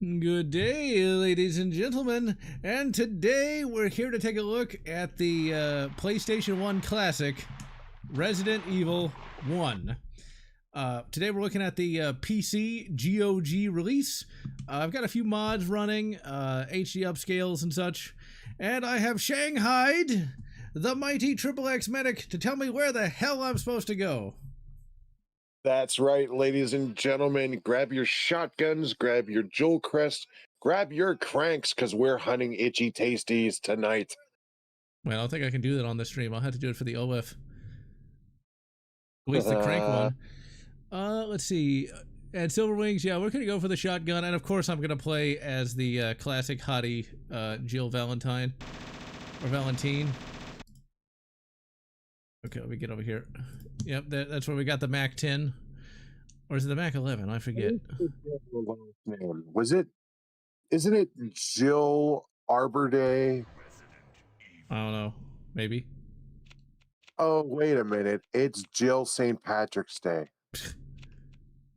Good day, ladies and gentlemen, and today we're here to take a look at the PlayStation 1 classic, Resident Evil 1. Today we're looking at the PC GOG release. I've got a few mods running, HD upscales and such, and I have Shanghaied the mighty XXX medic to tell me where the hell I'm supposed to go. That's right, ladies and gentlemen. Grab your shotguns, grab your jewel crest, grab your cranks, because we're hunting itchy tasties tonight. Well, I don't think I can do that on the stream. I'll have to do it for the OF. At least the crank one. Let's see. And Silver Wings, yeah, we're going to go for the shotgun. And of course, I'm going to play as the classic hottie Jill Valentine. Or Valentine. Okay, let me get over here. Yep, that's where we got the Mac 10. Or is it the Mac 11? I forget. Isn't it Jill Arbor Day? I don't know. Maybe. Oh, wait a minute. It's Jill St. Patrick's Day.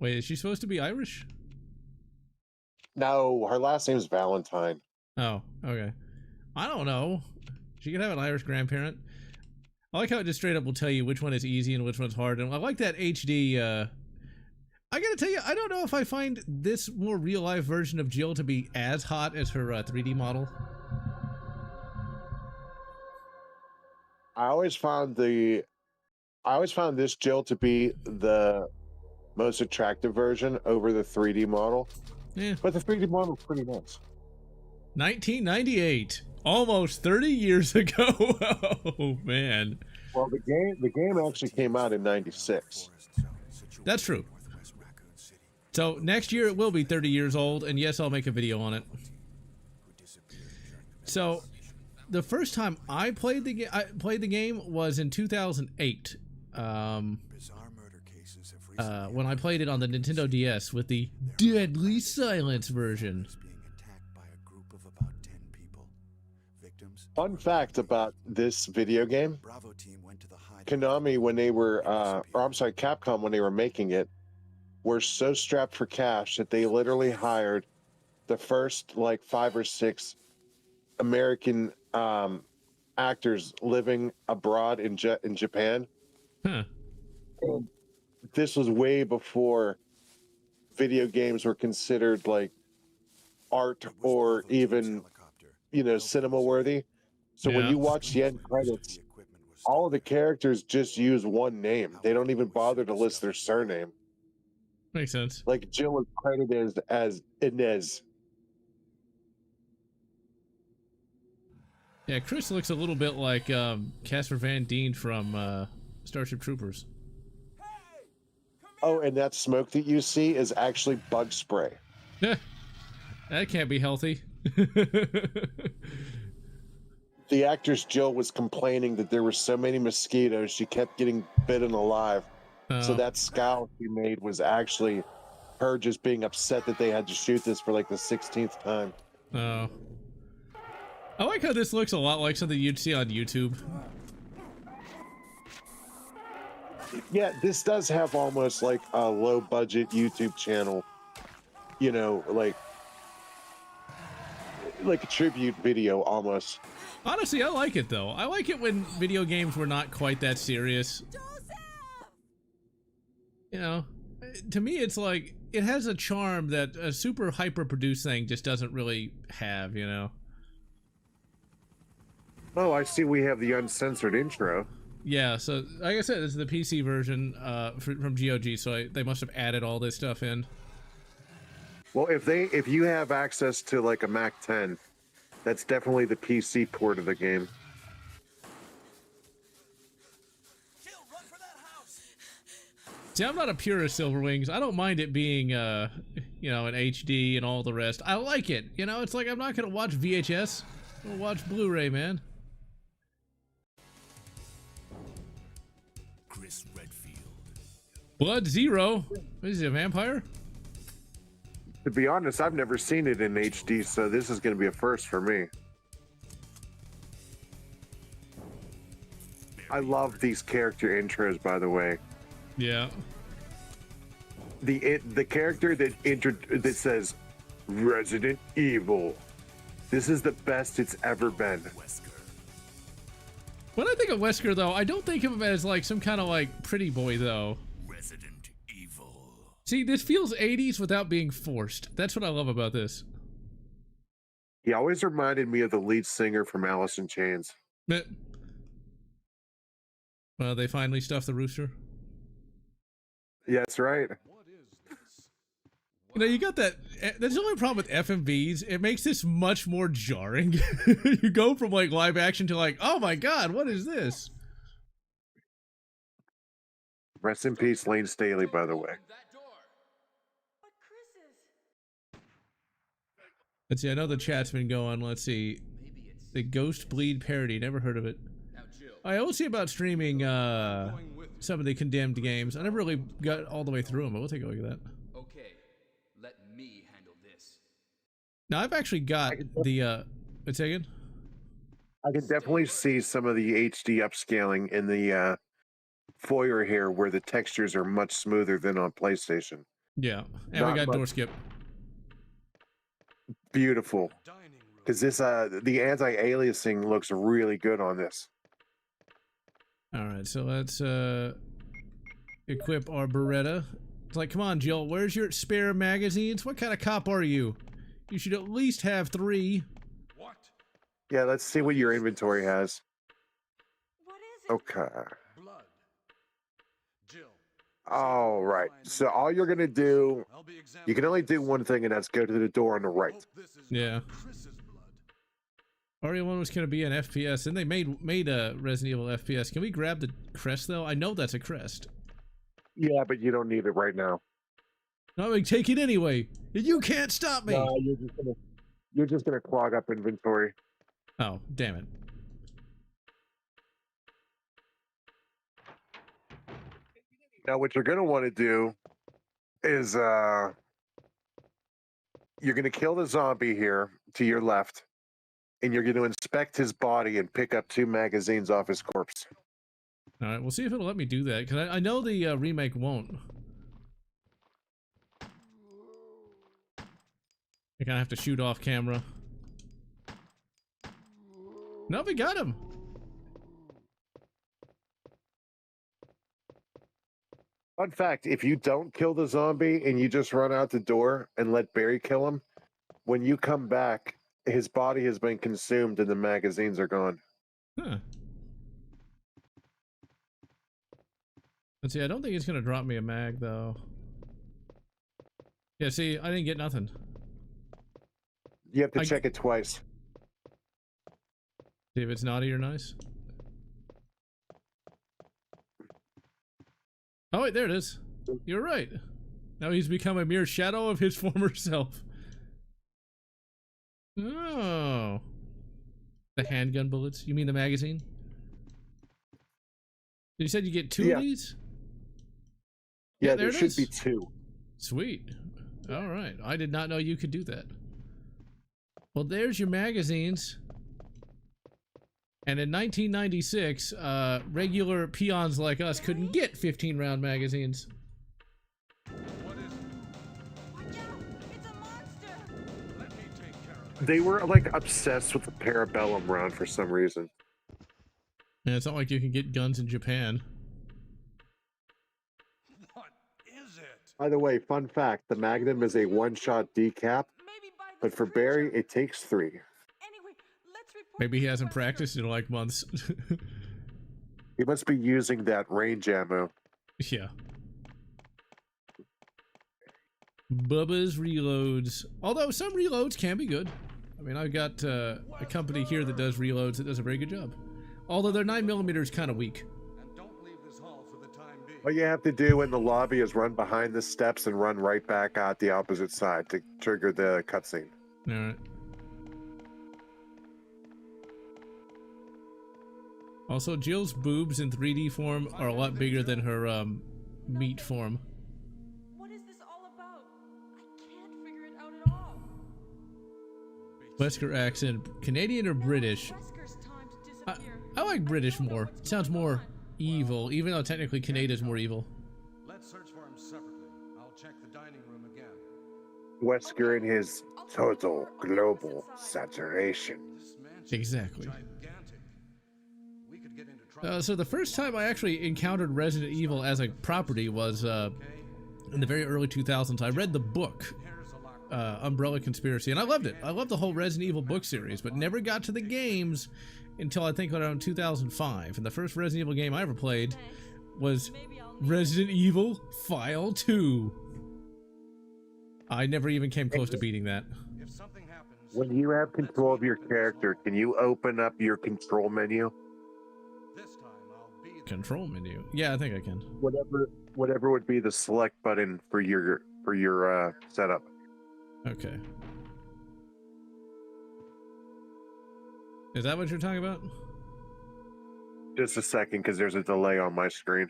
Wait, is she supposed to be Irish? No, her last name is Valentine. Oh, okay. I don't know. She could have an Irish grandparent. I like how it just straight up will tell you which one is easy and which one's hard. And I like that HD. I gotta tell you, I don't know if I find this more real life version of Jill to be as hot as her 3D model. I always found this Jill to be the most attractive version over the 3D model. Yeah. But the 3D model is pretty nice. 1998. Almost 30 years ago. Oh man. Well, the game actually came out in 96. That's true. So next year it will be 30 years old, and yes, I'll make a video on it. So the first time I played the game was in 2008. When I played it on the Nintendo DS with the Deadly Silence version. Fun fact about this video game, Konami, when they were, Capcom, when they were making it, were so strapped for cash that they literally hired the first, 5 or 6 American actors living abroad in Japan. Huh. And this was way before video games were considered, art or even, cinema worthy. So when you watch the end credits, all of the characters just use one name. They don't even bother to list their surname. Makes sense. Like Jill is credited as Inez. Yeah, Chris looks a little bit like Casper Van Dien from Starship Troopers. Oh, and that smoke that you see is actually bug spray. Yeah, that can't be healthy. The actress Jill was complaining that there were so many mosquitoes, she kept getting bitten alive. Oh. So that scowl she made was actually her just being upset that they had to shoot this for the 16th time. Oh. I like how this looks a lot like something you'd see on YouTube. Yeah, this does have almost like a low budget YouTube channel, like a tribute video almost. Honestly, I like it though. I like it when video games were not quite that serious. To me it's like, it has a charm that a super hyper-produced thing just doesn't really have, Oh, I see we have the uncensored intro. Yeah, so like I said, this is the PC version from GOG, so they must have added all this stuff in. Well, if you have access to a Mac 10, that's definitely the PC port of the game. See, I'm not a purist, Silver Wings. I don't mind it being, an HD and all the rest. I like it. It's like I'm not gonna watch VHS. I'm gonna watch Blu-ray, man. Blood Zero. What is he, a vampire? To be honest, I've never seen it in HD, so this is going to be a first for me. I love these character intros, by the way. Yeah. The character that says Resident Evil. This is the best it's ever been. When I think of Wesker, though, I don't think of him as like some kind of like pretty boy, though. Resident Evil. See, this feels 80s without being forced. That's what I love about this. He always reminded me of the lead singer from Alice in Chains. Well, they finally stuffed the rooster. Yeah, that's right. You know, you got that. That's the only problem with FMVs. It makes this much more jarring. You go from like live action to like, oh my god, what is this? Rest in peace, Lane Staley, by the way. Let's see, I know the chat's been going. Let's see. The Ghost Bleed parody. Never heard of it. I always see about streaming some of the Condemned games. I never really got all the way through them, but we'll take a look at that. Okay, let me handle this. Now, I've actually got the... Wait a second. I can definitely see some of the HD upscaling in the foyer here where the textures are much smoother than on PlayStation. Yeah, and we got door skip. Beautiful. Because this, the anti-aliasing looks really good on this. All right, so let's equip our Beretta. It's like, come on, Jill, where's your spare magazines? What kind of cop are you? You should at least have 3. What? Yeah, let's see what your inventory has. What is it? Okay. Blood. Jill. All right. So all you're gonna do, you can only do one thing, and that's go to the door on the right. Yeah. RE1 was going to be an FPS, and they made a Resident Evil FPS. Can we grab the crest, though? I know that's a crest. Yeah, but you don't need it right now. No, I mean, take it anyway. You can't stop me. No, you're just gonna clog up inventory. Oh, damn it. Now, what you're gonna want to do is you're gonna kill the zombie here to your left. And you're going to inspect his body and pick up 2 magazines off his corpse. All right, we'll see if it'll let me do that, because I know the remake won't. I kind of have to shoot off camera. No, we got him. Fun fact, if you don't kill the zombie and you just run out the door and let Barry kill him, when you come back, his body has been consumed and the magazines are gone. Huh. Let's see, I don't think it's gonna drop me a mag, though. Yeah, see, I didn't get nothing. You have to check it twice. See if it's naughty or nice. Oh, wait, there it is. You're right. Now he's become a mere shadow of his former self. Oh. The handgun bullets? You mean the magazine? You said you get 2 of these? Yeah, there should be 2. Sweet. All right. I did not know you could do that. Well, there's your magazines. And in 1996, regular peons like us couldn't get 15-round magazines. They were like obsessed with the Parabellum round for some reason. And it's not like you can get guns in Japan. What is it? By the way, fun fact, the Magnum is a one-shot decap, but for Barry, it takes 3. Anyway, let's report. Maybe he hasn't practiced in like months. He must be using that range ammo. Yeah. Bubba's Reloads. Although some reloads can be good. I mean, I've got a company here that does reloads that does a very good job. Although their 9mm is kind of weak. And don't leave this hall for the time being. What you have to do in the lobby is run behind the steps and run right back out the opposite side to trigger the cutscene. Alright. Also, Jill's boobs in 3D form are a lot bigger than her meat form. What is this all about? I can't figure it out at all. Wesker accent, Canadian or British? Wesker's time to disappear. I like British more. It sounds more evil, even though technically Canada's more evil. Let's search for him separately. I'll check the dining room again. Wesker in his total global saturation. This mansion is Exactly. gigantic. We could get into trouble. So the first time I actually encountered Resident Evil as a property was in the very early 2000s. I read the book, Here's a lock. Umbrella Conspiracy, and I loved it. I loved the whole Resident Evil book series, but never got to the games until I think around 2005. And the first Resident Evil game I ever played was Maybe I'll need Resident Evil File 2. I never even came close to beating that. If something happens, When you have control of your character, can you open up your control menu? this time I'll be there. Control menu. Yeah, I think I can. Whatever would be the select button for your setup. Okay. Is that what you're talking about? Just a second, because there's a delay on my screen.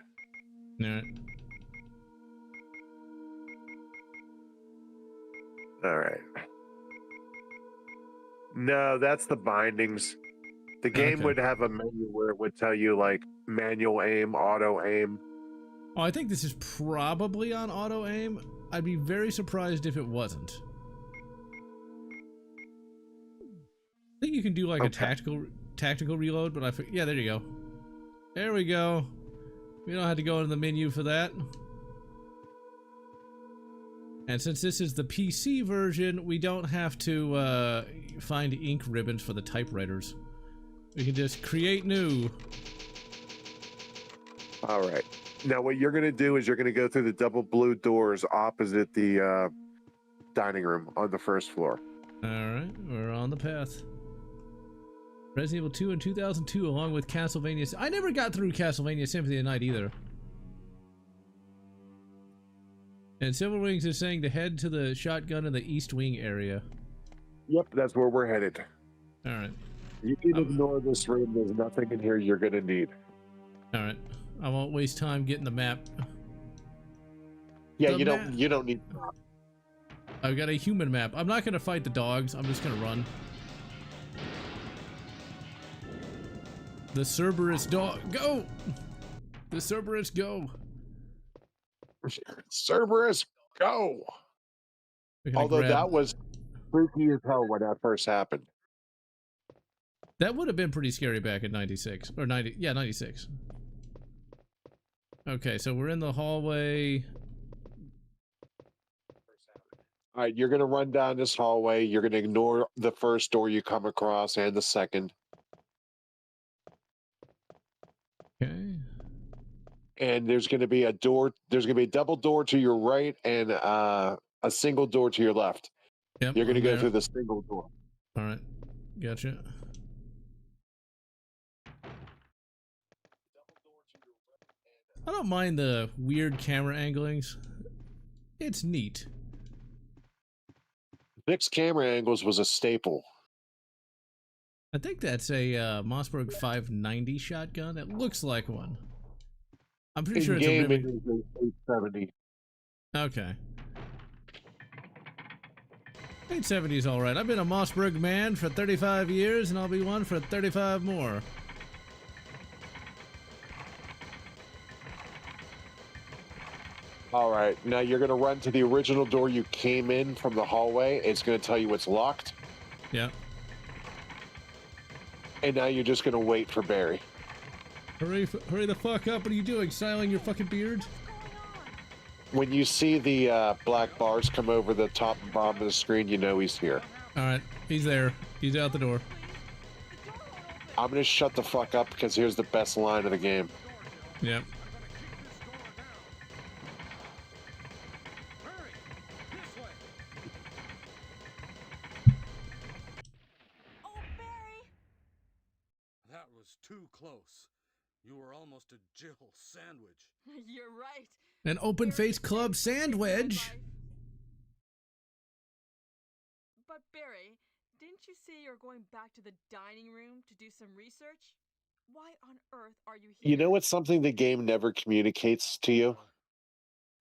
Alright. All right. No, that's the bindings. The game Okay. would have a menu where it would tell you like manual aim, auto aim. Oh, I think this is probably on auto aim. I'd be very surprised if it wasn't. I think you can do like a Okay. tactical reload, but yeah, there you go. There we go. We don't have to go into the menu for that. And since this is the PC version, we don't have to find ink ribbons for the typewriters. We can just create new. All right. Now, what you're going to do is you're going to go through the double blue doors opposite the dining room on the first floor. Alright, we're on the path. Resident Evil 2 in 2002, along with Castlevania. I never got through Castlevania Symphony of the Night either. And Silver Wings is saying to head to the shotgun in the East Wing area. Yep, that's where we're headed. Alright, You can ignore this room. There's nothing in here you're going to need. alright. I won't waste time getting the map. Yeah, The you don't need. I've got a human map. I'm not going to fight the dogs. I'm just going to run. The Cerberus dog. Go! The Cerberus go! Cerberus, go! We're gonna Although grab- that was spooky as hell when that first happened. That would have been pretty scary back in 96. Or 90. Yeah, 96. Okay, so we're in the hallway. All right, you're going to run down this hallway. You're going to ignore the first door you come across and the second. Okay. And there's going to be a door. There's going to be a double door to your right and a single door to your left. Yep, You're going to I'm go there. through the single door. Alright. Gotcha. I don't mind the weird camera anglings. It's neat. Fixed camera angles was a staple. I think that's a Mossberg 590 shotgun. It looks like one. I'm pretty sure In it's a game, it Remington. is an 870. Okay. 870 is alright. I've been a Mossberg man for 35 years, and I'll be one for 35 more. All right, now you're going to run to the original door you came in from the hallway. It's going to tell you it's locked. Yeah. And now you're just going to wait for Barry. Hurry the fuck up. What are you doing? Styling your fucking beard? When you see the black bars come over the top and bottom of the screen, you know he's here. Alright. He's there. He's out the door. I'm going to shut the fuck up because here's the best line of the game. Yep. Hurry! This way! Oh, Barry! That was too close. You were almost a Jill sandwich. You're right. An open face club sandwich. But Barry, didn't you say you're going back to the dining room to do some research? Why on earth are you here? You know what's something the game never communicates to you?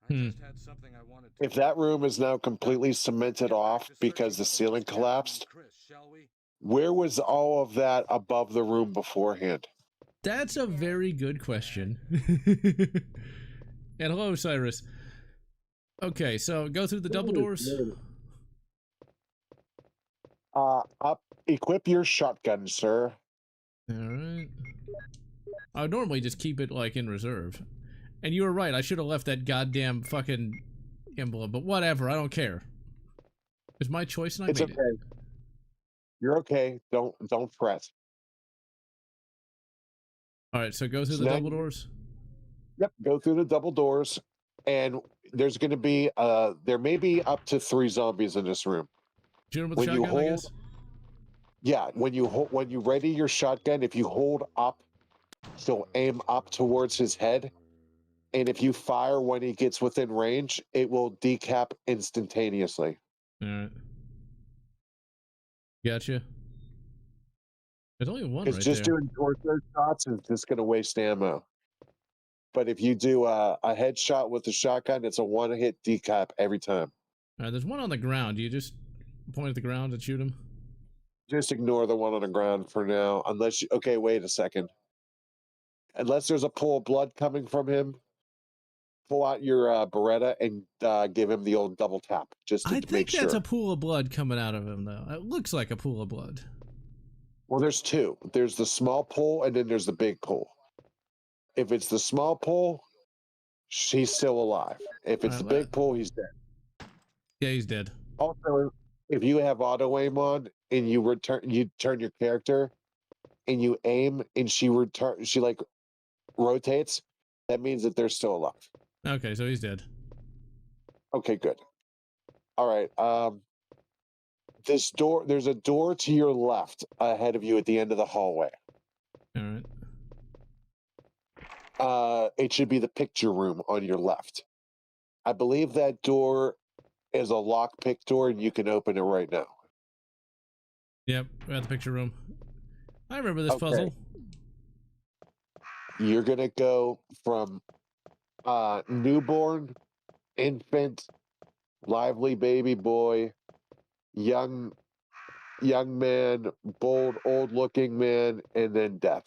I just had something I wanted to If that room is now completely cemented off because the ceiling collapsed, Chris, shall we? where was all of that above the room beforehand? That's a very good question. And hello, Cyrus. Okay, so go through the double doors. Equip your shotgun, sir. All right. I would normally just keep it like in reserve. And you were right. I should have left that goddamn fucking emblem, but whatever. I don't care. It's my choice, and I It's made okay. it. You're okay. Don't fret. All right. So go through So the now double doors. Yep, go through the double doors, and there's going to be there may be up to 3 zombies in this room. Shoot him with When the you shotgun, I hold, guess. yeah, when you ready your shotgun, if you hold up, so aim up towards his head, and if you fire when he gets within range, it will decap instantaneously. All right. Gotcha. There's only one Because right just there. doing torso shots is just going to waste ammo. But if you do a headshot with the shotgun, it's a 1-hit decap every time. All right. There's one on the ground. Do you just point at the ground and shoot him? Just ignore the one on the ground for now, unless you. Okay, wait a second. Unless there's a pool of blood coming from him, pull out your Beretta and give him the old double tap just to I make think sure. that's a pool of blood coming out of him, though. It looks like a pool of blood. Well, there's 2. There's the small pool and then there's the big pool. If it's the small pool, he's still alive. If it's the big pool, he's dead. Yeah, he's dead. Also, if you have auto aim on and you turn your character and you aim and she like rotates, that means that they're still alive. Okay, so he's dead. Okay, good. All right. This door, there's a door to your left ahead of you at the end of the hallway. All right. It should be the picture room on your left. I believe that door is a lockpick door and you can open it right now. Yep, we're at the picture room. I remember this Okay. puzzle. You're going to go from newborn, infant, lively baby boy, young man, bold, old-looking man, and then death.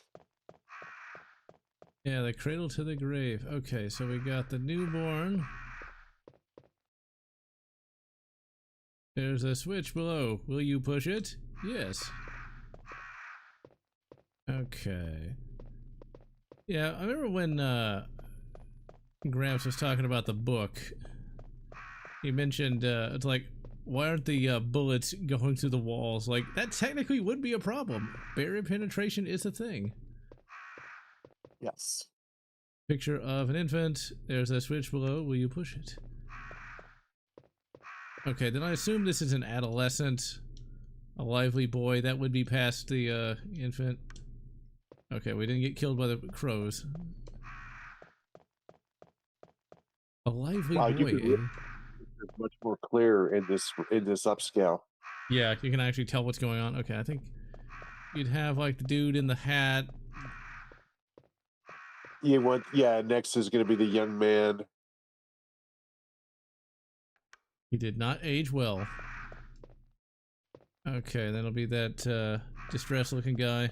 Yeah, the cradle to the grave. Okay, so we got the newborn. There's a switch below. Will you push it? Yes. Okay. Yeah, I remember when Gramps was talking about the book. He mentioned it's like, why aren't the bullets going through the walls? Like, that technically would be a problem. Barrier penetration is a thing. Yes. Picture of an infant. There's a switch below. Will you push it? Okay, then I assume this is an adolescent, a lively boy. That would be past the infant. Okay, we didn't get killed by the crows. A lively boy. It's much more clear in this upscale. Yeah, you can actually tell what's going on. Okay, I think you'd have like the dude in the hat. Next is going to be the young man. He did not age well. Okay, that'll be that distressed looking guy.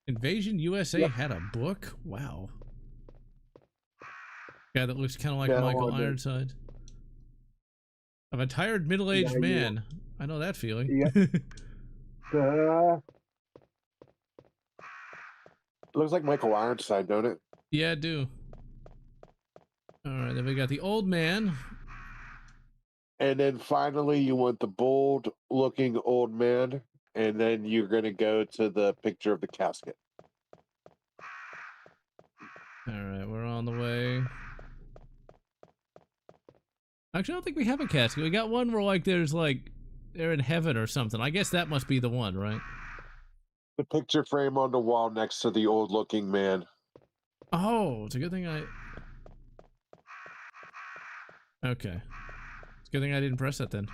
Invasion USA had a book? Wow. Guy that looks kind of like Michael Ironside. Of a tired middle-aged man. I know that feeling. Yeah. Looks like Michael Ironside, don't it? Yeah, I do. Alright, then we got the old man. And then finally you want the bold looking old man, and then you're going to go to the picture of the casket. Alright, we're on the way. Actually, I don't think we have a casket. We got one where like there's like they're in heaven or something. I guess that must be the one, right? The picture frame on the wall next to the old looking man. Oh, it's a good thing Okay. It's a good thing I didn't press that then.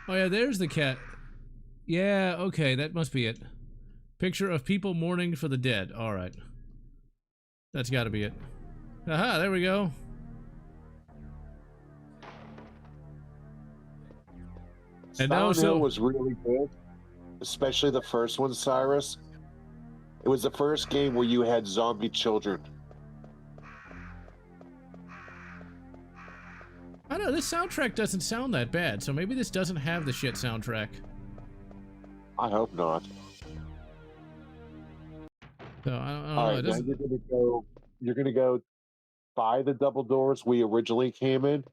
Oh yeah, there's the cat. Yeah, okay, that must be it. Picture of people mourning for the dead. Alright. That's gotta be it. Aha, there we go. And now Silent Hill was really good, especially the first one, Cyrus. It was the first game where you had zombie children. I don't know, this soundtrack doesn't sound that bad, so maybe this doesn't have the shit soundtrack. I hope not. So I don't All know. right, It now doesn't. you're gonna go by the double doors we originally came in,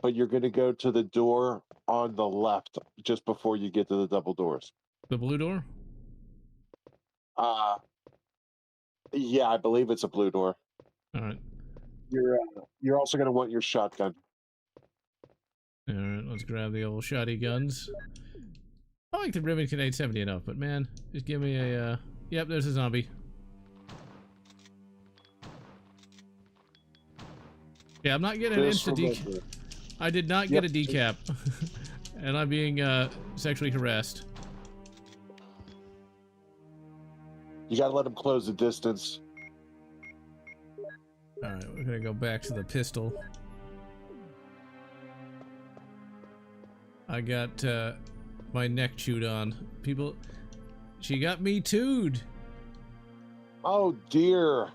but you're gonna go to the door on the left just before you get to the double doors. The blue door? Yeah, I believe it's a blue door. All right. You're also gonna want your shotgun. All right, let's grab the old shoddy guns. I like the Remington 870 enough, but man, just give me a, yep, there's a zombie. Yeah, I'm not getting an Just insta decap. remember, I did not get a decap. And I'm being, sexually harassed. you gotta let them close the distance. Alright, we're gonna go back to the pistol. I got, my neck chewed on. People, she got me too'd. Oh dear.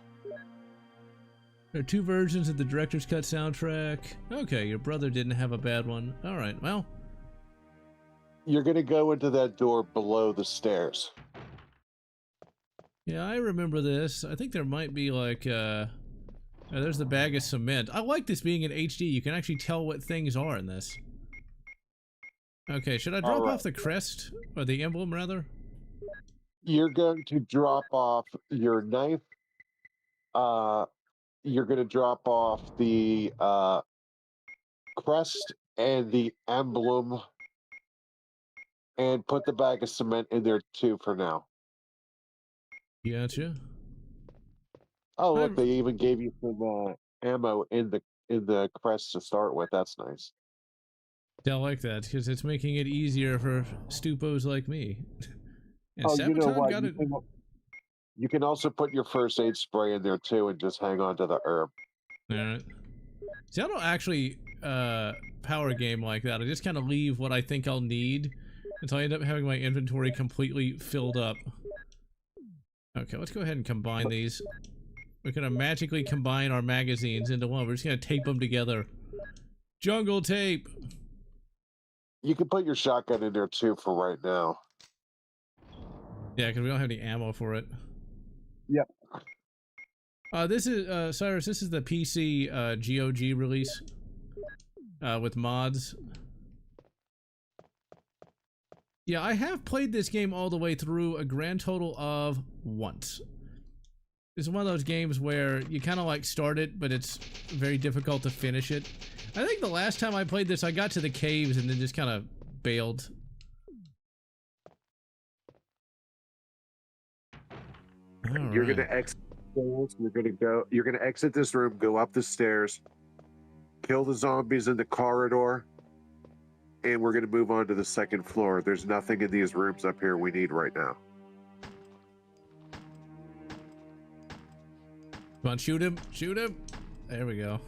There are two versions of the director's cut soundtrack. Okay, your brother didn't have a bad one. Alright, well. You're gonna go into that door below the stairs. Yeah, I remember this. I think there might be like, there's the bag of cement. I like this being in HD. You can actually tell what things are in this. Okay, should I drop off the crest? Or the emblem, rather? You're going to drop off your knife. You're gonna drop off the crest and the emblem, and put the bag of cement in there too for now. Gotcha. Oh, look, they even gave you some ammo in the crest to start with. That's nice. I like that, because it's making it easier for stupos like me. And Oh, you know Sabaton what? got it. You can also put your first aid spray in there too, and just hang on to the herb. Alright. See, I don't actually power game like that. I just kind of leave what I think I'll need until I end up having my inventory completely filled up. Okay, let's go ahead and combine these. We're gonna magically combine our magazines into one. We're just gonna tape them together. Jungle tape! You can put your shotgun in there too for right now. Yeah, because we don't have any ammo for it. Yep. This is, Cyrus, this is the PC, GOG release. With mods. Yeah, I have played this game all the way through a grand total of once. It's one of those games where you kind of like start it, but it's very difficult to finish it. I think the last time I played this, I got to the caves and then just kind of bailed. You're gonna exit. You're gonna exit this room, go up the stairs, kill the zombies in the corridor, and we're gonna move on to the second floor. There's nothing in these rooms up here we need right now. Come on, shoot him! Shoot him! There we go.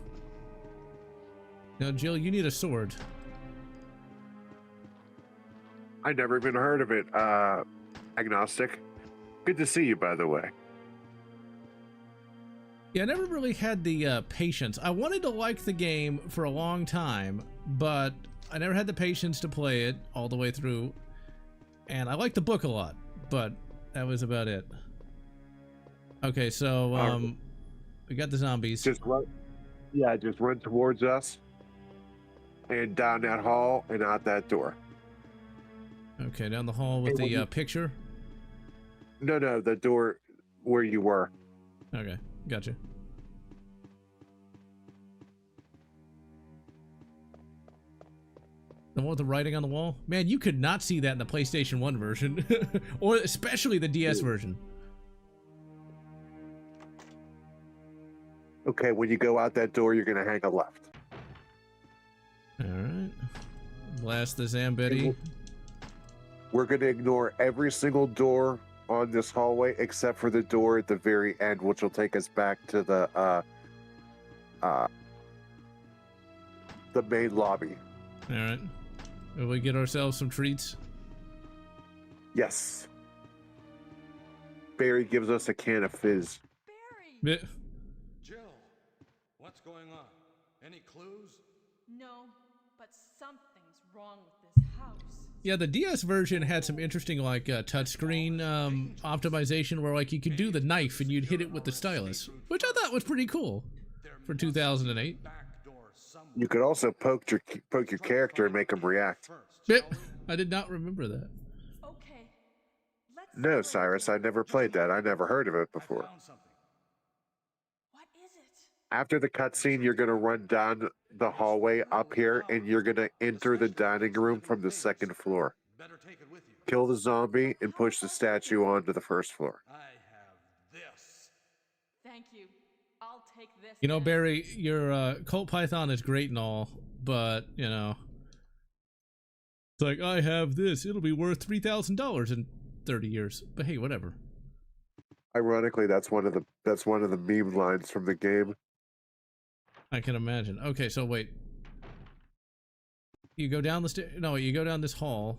Now, Jill, you need a sword. I never even heard of it. Agnostic. Good to see you, by the way. Yeah, I never really had the patience. I wanted to like the game for a long time, but I never had the patience to play it all the way through. And I liked the book a lot, but that was about it. Okay, so we got the zombies. Just run. Yeah, just run towards us, and down that hall and out that door. Okay, down the hall with the picture. No, the door where you were. Okay, gotcha. The one with the writing on the wall? Man, you could not see that in the PlayStation 1 version. Or especially the DS version. Okay, when you go out that door, you're going to hang a left. Alright. Blast the Zambetti. We're going to ignore every single door on this hallway except for the door at the very end, which will take us back to the main lobby. Alright. Will we get ourselves some treats? Yes. Barry gives us a can of fizz. Barry! Yeah. Jill, what's going on? Any clues? No, but something's wrong with this house. Yeah, the DS version had some interesting like touchscreen optimization where like you could do the knife and you'd hit it with the stylus, which I thought was pretty cool for 2008. You could also poke your character and make him react. Yep, I did not remember that. Okay. Let's No, Cyrus, I never played that. I never heard of it before. What is it? After the cutscene, you're going to run down the hallway up here, and you're going to enter the dining room from the second floor. Kill the zombie and push the statue onto the first floor. I have this. Thank you. I'll take this. You know, then. Barry, your cult python is great and all, but you know, it's like I have this. It'll be worth $3,000 in 30 years. But hey, whatever. Ironically, that's one of the meme lines from the game. I can imagine. Okay, so wait. You go down the stairs. No, you go down this hall.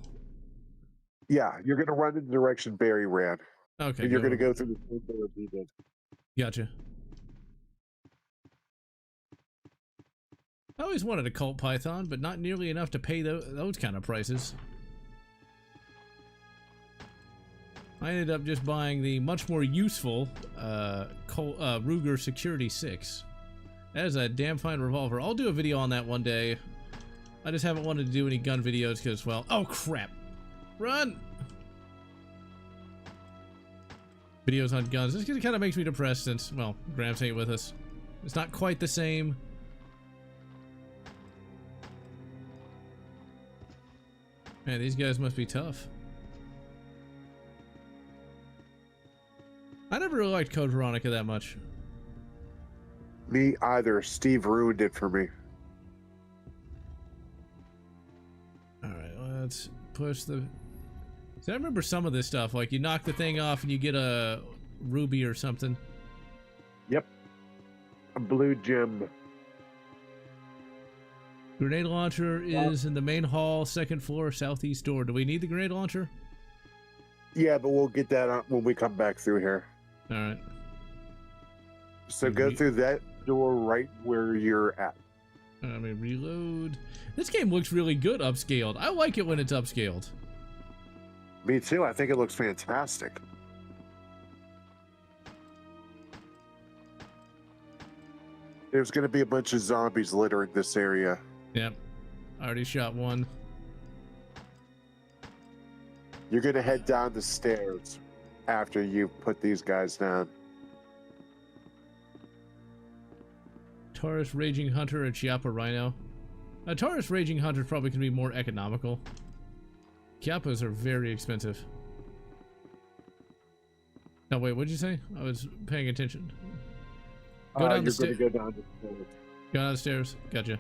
Yeah, you're going to run in the direction Barry ran. Okay. And you're going to go through the same door as he did. Gotcha. I always wanted a cult python, but not nearly enough to pay those kind of prices. I ended up just buying the much more useful Ruger Security 6. That is a damn fine revolver. I'll do a video on that one day. I just haven't wanted to do any gun videos because, well, oh crap. Run! Videos on guns. This kind of makes me depressed since, well, Gramps ain't with us. It's not quite the same. Man, these guys must be tough. I never really liked Code Veronica that much. Me either. Steve ruined it for me. Alright, let's push the... See, I remember some of this stuff, like you knock the thing off and you get a ruby or something. Yep. A blue gem. Grenade launcher is in the main hall, second floor, southeast door. Do we need the grenade launcher? Yeah, but we'll get that on when we come back through here. Alright. So go through that door right where you're at. Let me reload. This game looks really good upscaled. I like it when it's upscaled. Me too. I think it looks fantastic. There's going to be a bunch of zombies littering this area. Yep. I already shot one. You're going to head down the stairs after you put these guys down. Taurus Raging Hunter and Chiappa Rhino. A Taurus Raging Hunter is probably going to be more economical. Chiappas are very expensive. No, wait, what'd you say? I was paying attention. Go down the stairs. You're going to go down the stairs. Go down the stairs. Gotcha.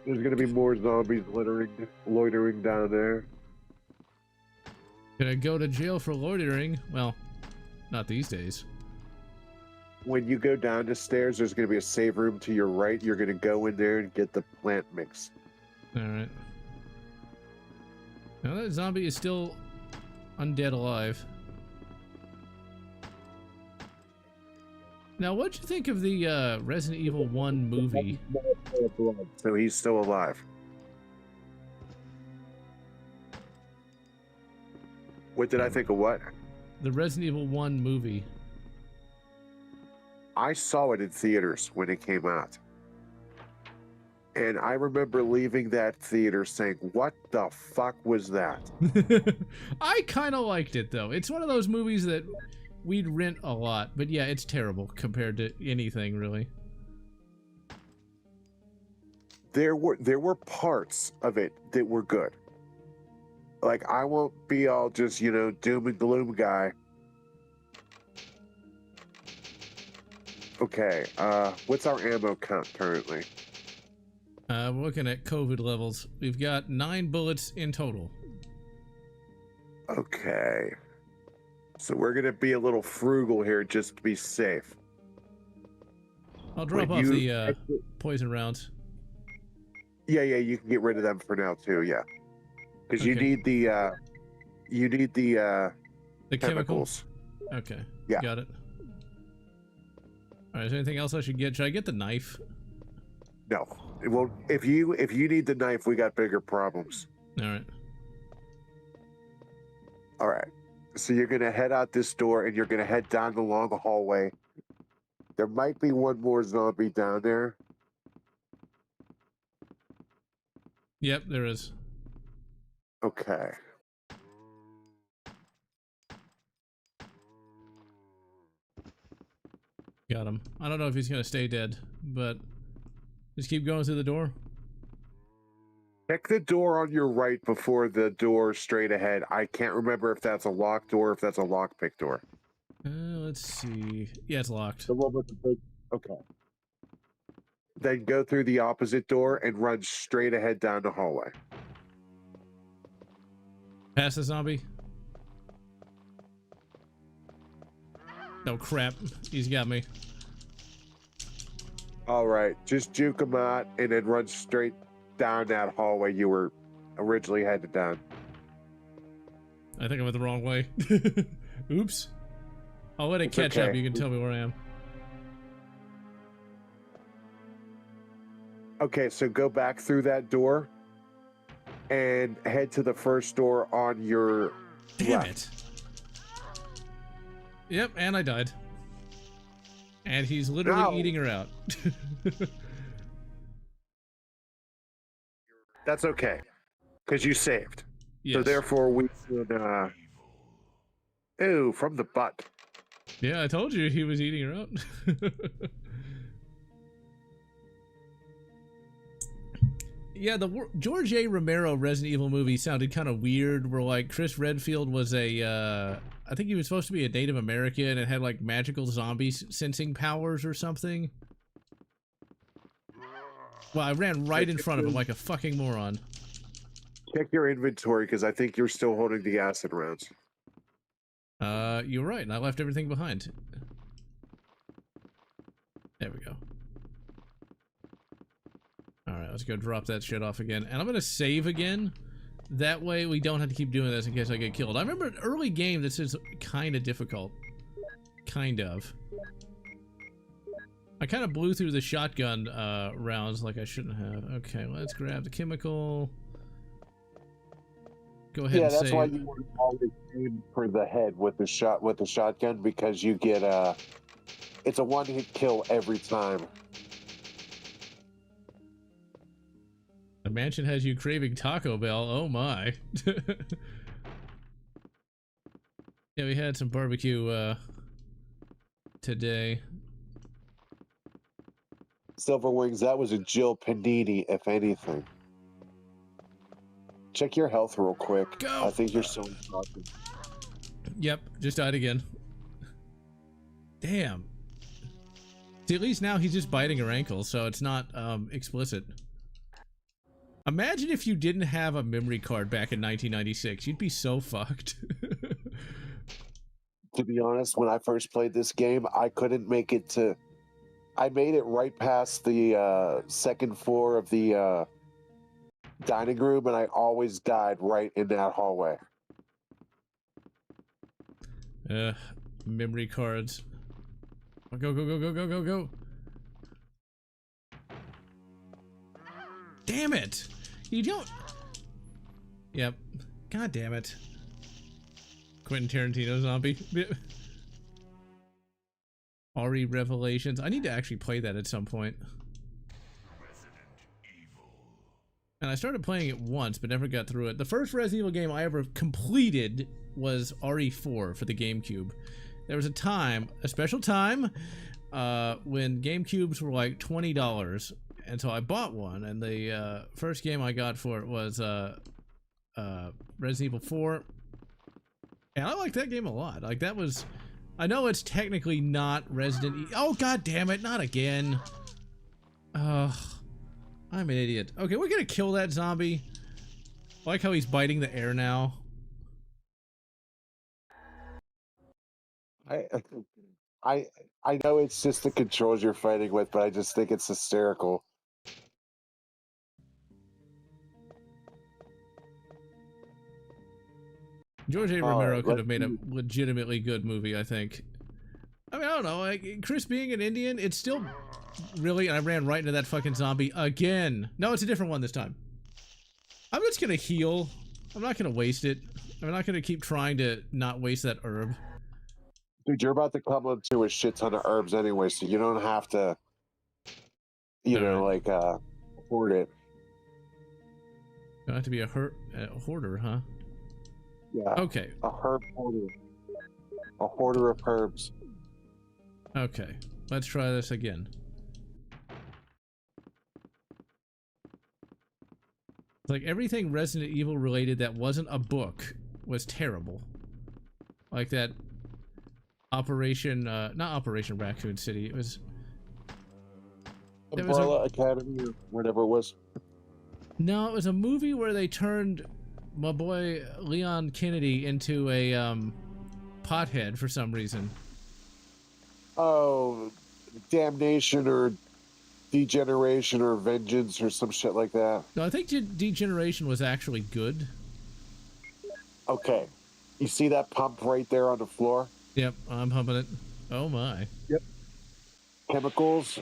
There's going to be more zombies loitering down there. Gonna go to jail for loitering. Well, not these days. When you go down the stairs, there's going to be a save room to your right. You're going to go in there and get the plant mix. Alright. Now that zombie is still undead alive. Now, what'd you think of the Resident Evil 1 movie? So he's still alive. What did I think of what? The Resident Evil 1 movie. I saw it in theaters when it came out. And I remember leaving that theater saying, what the fuck was that? I kind of liked it, though. It's one of those movies that we'd rent a lot. But yeah, it's terrible compared to anything, really. There were parts of it that were good. Like, I won't be all just, you know, doom and gloom guy. Okay, what's our ammo count currently? We're looking at COVID levels. We've got 9 bullets in total. Okay. So we're going to be a little frugal here just to be safe. I'll drop off the poison rounds. Yeah, you can get rid of them for now too, yeah. Because Okay. you need the The chemicals. Okay. Yeah. Got it. Alright, is there anything else I should get? Should I get the knife? No, it won't. If you need the knife, we got bigger problems. All right. All right. So you're gonna head out this door, and you're gonna head down the long hallway. There might be one more zombie down there. Yep, there is. Okay. Got him. I don't know if he's gonna stay dead, but just keep going through the door. Check the door on your right before the door straight ahead. I can't remember if that's a locked door or if that's a lockpick door. Let's see. Yeah, it's locked. The one with the big... Okay. Then go through the opposite door and run straight ahead down the hallway. Past the zombie. Oh crap, he's got me. All right, just juke him out and then run straight down that hallway you were originally headed down. I think I went the wrong way. Oops. I'll let it catch up. You can tell me where I am. Okay, so go back through that door and head to the first door on your Damn left. it. Yep, and I died. And he's literally eating her out. That's okay, because you saved. Yes. So therefore we could, ew, from the butt. Yeah, I told you he was eating her out. Yeah, the George A. Romero Resident Evil movie sounded kind of weird, where like Chris Redfield was a, I think he was supposed to be a Native American and had like magical zombie sensing powers or something. Well, I ran right in front of him like a fucking moron. Check your inventory, because I think you're still holding the acid rounds. You're right, and I left everything behind. There we go. Alright, let's go drop that shit off again. And I'm gonna save again. That way we don't have to keep doing this in case I get killed. I remember an early game this is kind of difficult. Kind of. I kind of blew through the shotgun rounds like I shouldn't have. Okay, let's grab the chemical. Go ahead and save. Yeah, that's why you want to always aim for the head with the shotgun, because you get it's a one-hit kill every time. The mansion has you craving Taco Bell. Oh my. Yeah, we had some barbecue today. Silver Wings, that was a Jill Panini, if anything. Check your health real quick. Go! I think you're still talking. Yep, just died again. Damn. See, at least now he's just biting her ankle, so it's not explicit. Imagine if you didn't have a memory card back in 1996. You'd be so fucked. To be honest, when I first played this game, I couldn't make it to... I made it right past the second floor of the dining room, and I always died right in that hallway. Memory cards. Go, go, go, go, go, go, go. Damn it! You don't... Yep. God damn it. Quentin Tarantino zombie. RE Revelations. I need to actually play that at some point. And I started playing it once, but never got through it. The first Resident Evil game I ever completed was RE4 for the GameCube. There was a time, a special time, when GameCubes were like $20. And so I bought one, and the first game I got for it was Resident Evil 4. And I liked that game a lot. Like, that was... I know it's technically not Resident Evil... Oh, god damn it, not again. Ugh. I'm an idiot. Okay, we're gonna kill that zombie. I like how he's biting the air now. I know it's just the controls you're fighting with, but I just think it's hysterical. George A. Romero could have made a legitimately good movie, I think. I mean, I don't know, like, Chris being an Indian, it's still Really? And I ran right into that fucking zombie again. No, it's a different one this time. I'm just gonna heal. I'm not gonna waste it. I'm not gonna keep trying to not waste that herb. Dude, you're about to come into a shit ton of herbs anyway, so you don't have to, you know, Alright. like, hoard it. Don't have to be a hoarder, huh? Yeah. Okay. A herb hoarder. A hoarder of herbs. Okay. Let's try this again. Like everything Resident Evil related that wasn't a book was terrible. Like that Operation, not Operation Raccoon City, it was... Umbrella Academy or whatever it was. No, it was a movie where they turned my boy Leon Kennedy into a pothead for some reason. Oh, Damnation or Degeneration or Vengeance or some shit like that. No, I think Degeneration was actually good. Okay. You see that pump right there on the floor? Yep, I'm humping it. Oh my. Yep. Chemicals.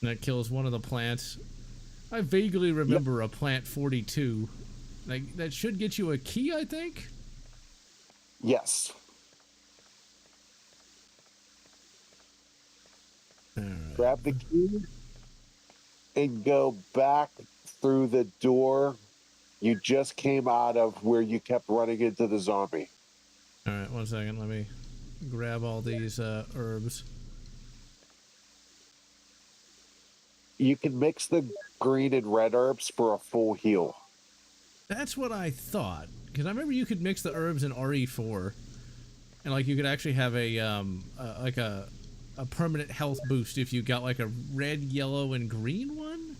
That kills one of the plants. I vaguely remember a plant 42. Like, that should get you a key, I think? Yes. Alright. Grab the key and go back through the door you just came out of where you kept running into the zombie. Alright, 1 second. Let me grab all these herbs. You can mix the green and red herbs for a full heal. That's what I thought. Because I remember you could mix the herbs in RE4. And, like, you could actually have a permanent health boost if you got, like, a red, yellow, and green one?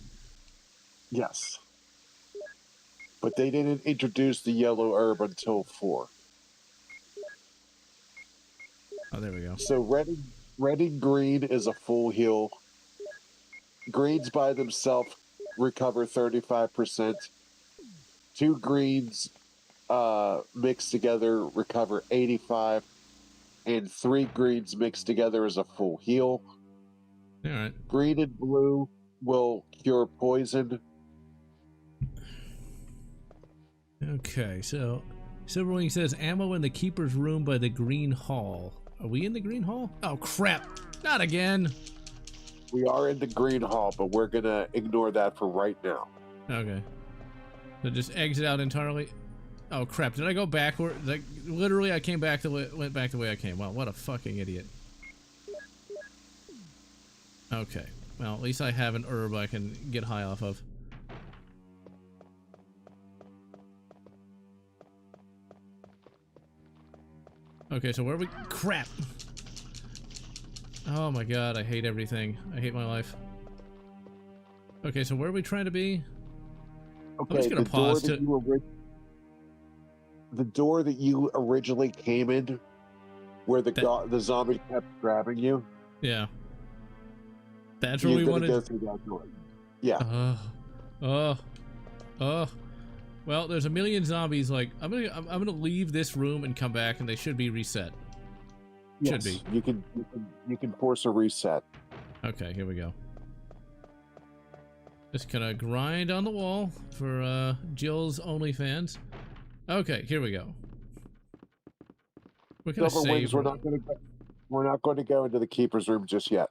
Yes. But they didn't introduce the yellow herb until 4. Oh, there we go. So red and green is a full heal. Greens by themselves recover 35%. 2 greens mixed together recover 85%. And 3 greens mixed together is a full heal. Alright. Green and blue will cure poison. Okay, so Silverwing says ammo in the keeper's room by the green hall. Are we in the green hall? Oh crap! Not again! We are in the green hall, but we're gonna ignore that for right now. Okay. So just exit out entirely. Oh crap! Did I go backward? Like literally, I came back went back the way I came. Wow, what a fucking idiot. Okay. Well, at least I have an herb I can get high off of. Okay, so where are we? Crap! Oh my god, I hate everything. I hate my life. Okay, so where are we trying to be? Okay, I'm just gonna pause to... the door that you originally came in, where the zombie kept grabbing you. Yeah. That's where we wanted to go through that door. Yeah. Well, there's a million zombies. Like, I'm gonna leave this room and come back, and they should be reset. Yes, Should be. You can force a reset. Okay, here we go. Just gonna grind on the wall for Jill's OnlyFans. Okay, here we go. We're gonna Silver Wings, save. we're not going to go into the keeper's room just yet.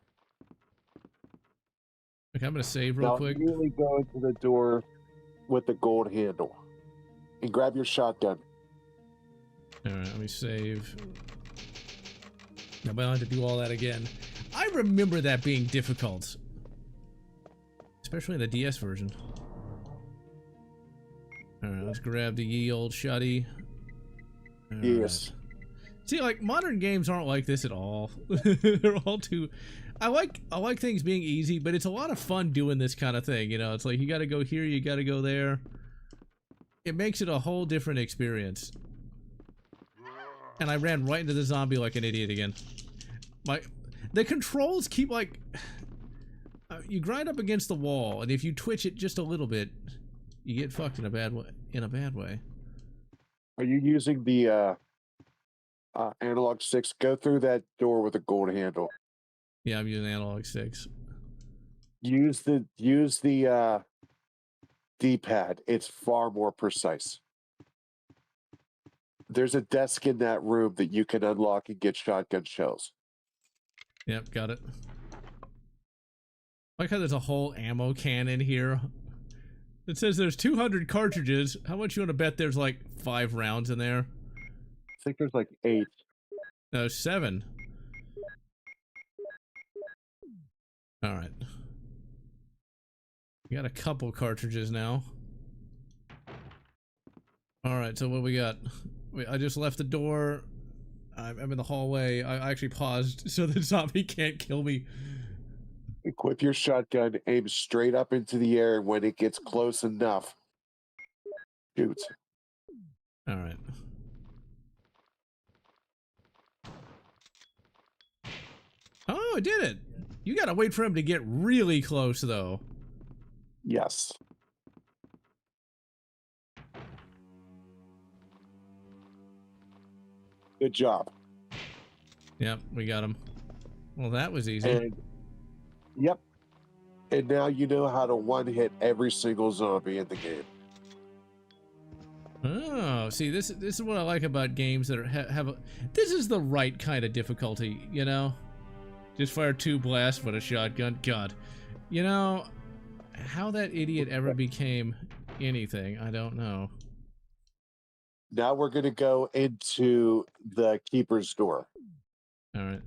Okay, I'm gonna save real quick. Immediately go into the door with the gold handle and grab your shotgun. All right, let me save. I might have to do all that again. I remember that being difficult, especially in the DS version. All right, let's grab the ye old shotty. All Yes. right. See, like modern games aren't like this at all. They're all too. I like things being easy, but it's a lot of fun doing this kind of thing. You know, it's like you got to go here, you got to go there. It makes it a whole different experience. And I ran right into the zombie like an idiot again. The controls keep like you grind up against the wall, and if you twitch it just a little bit, you get fucked in a bad way. Are you using the analog 6. Go through that door with a gold handle. Yeah, I'm using analog 6. Use the D-pad. It's far more precise. There's a desk in that room that you can unlock and get shotgun shells. Yep, got it. I like how there's a whole ammo can in here. It says there's 200 cartridges. How much you want to bet there's like 5 rounds in there? I think there's like 8. No, 7. All right. We got a couple cartridges now. All right, so what we got? I just left the door. I'm in the hallway. I actually paused so the zombie can't kill me. Equip your shotgun, aim straight up into the air, and when it gets close enough, shoot. All right. Oh, I did it. You gotta wait for him to get really close, though. Yes. Good job. Yep, we got him. Well, that was easy. And, yep. And now you know how to one-hit every single zombie in the game. Oh, see, this is what I like about games that have a... This is the right kind of difficulty, you know? Just fire 2 blasts with a shotgun. God. You know, how that idiot ever became anything, I don't know. Now we're going to go into the keeper's door. All right.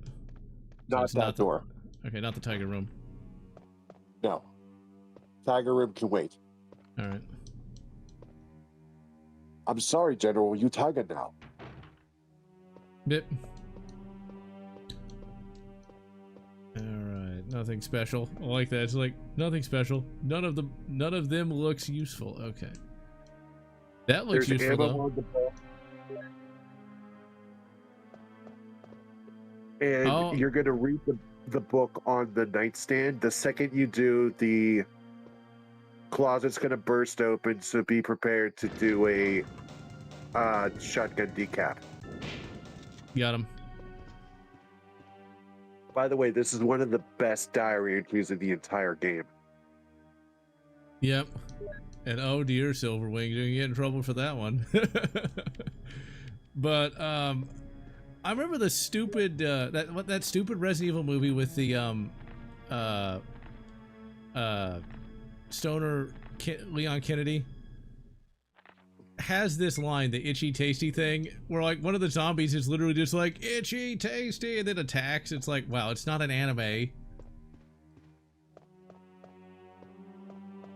Not it's that door. Okay, not the tiger room. No. Tiger room can wait. All right. I'm sorry, General. You tiger now. Bip. All right. Nothing special. I like that. It's like nothing special. None of them looks useful. Okay. That looks There's useful ammo though. on the ball. And you're going to read the book on the nightstand. The second you do, the closet's going to burst open, so be prepared to do a shotgun decap. Got him. By the way, this is one of the best diary entries in the entire game. Yep. And oh dear, Silverwing, you're gonna get in trouble for that one. But I remember the stupid that stupid Resident Evil movie with the stoner Leon Kennedy has this line, the itchy tasty thing, where like one of the zombies is literally just like itchy tasty and then attacks. It's like, wow, it's not an anime.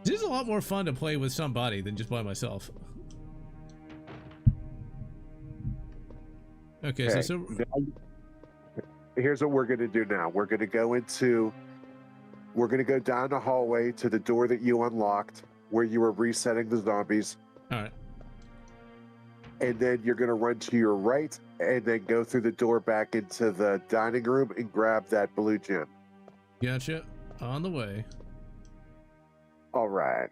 This is a lot more fun to play with somebody than just by myself. Okay, so here's what we're going to do now. We're going to go down the hallway to the door that you unlocked where you were resetting the zombies. All right. And then you're going to run to your right and then go through the door back into the dining room and grab that blue gem. Gotcha. On the way. All right.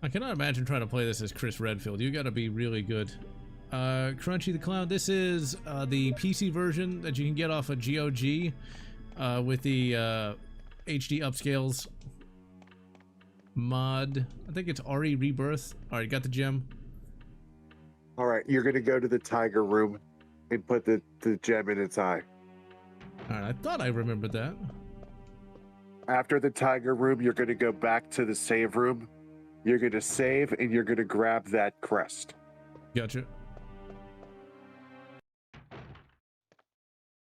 I cannot imagine trying to play this as Chris Redfield. You gotta be really good. Crunchy the Clown. This is the PC version that you can get off of GOG with the HD upscales mod. I think it's RE Rebirth. All right, got the gem. All right, you're going to go to the tiger room and put the gem in its eye. All right, I thought I remembered that. After the tiger room, you're going to go back to the save room. You're going to save, and you're going to grab that crest. Gotcha.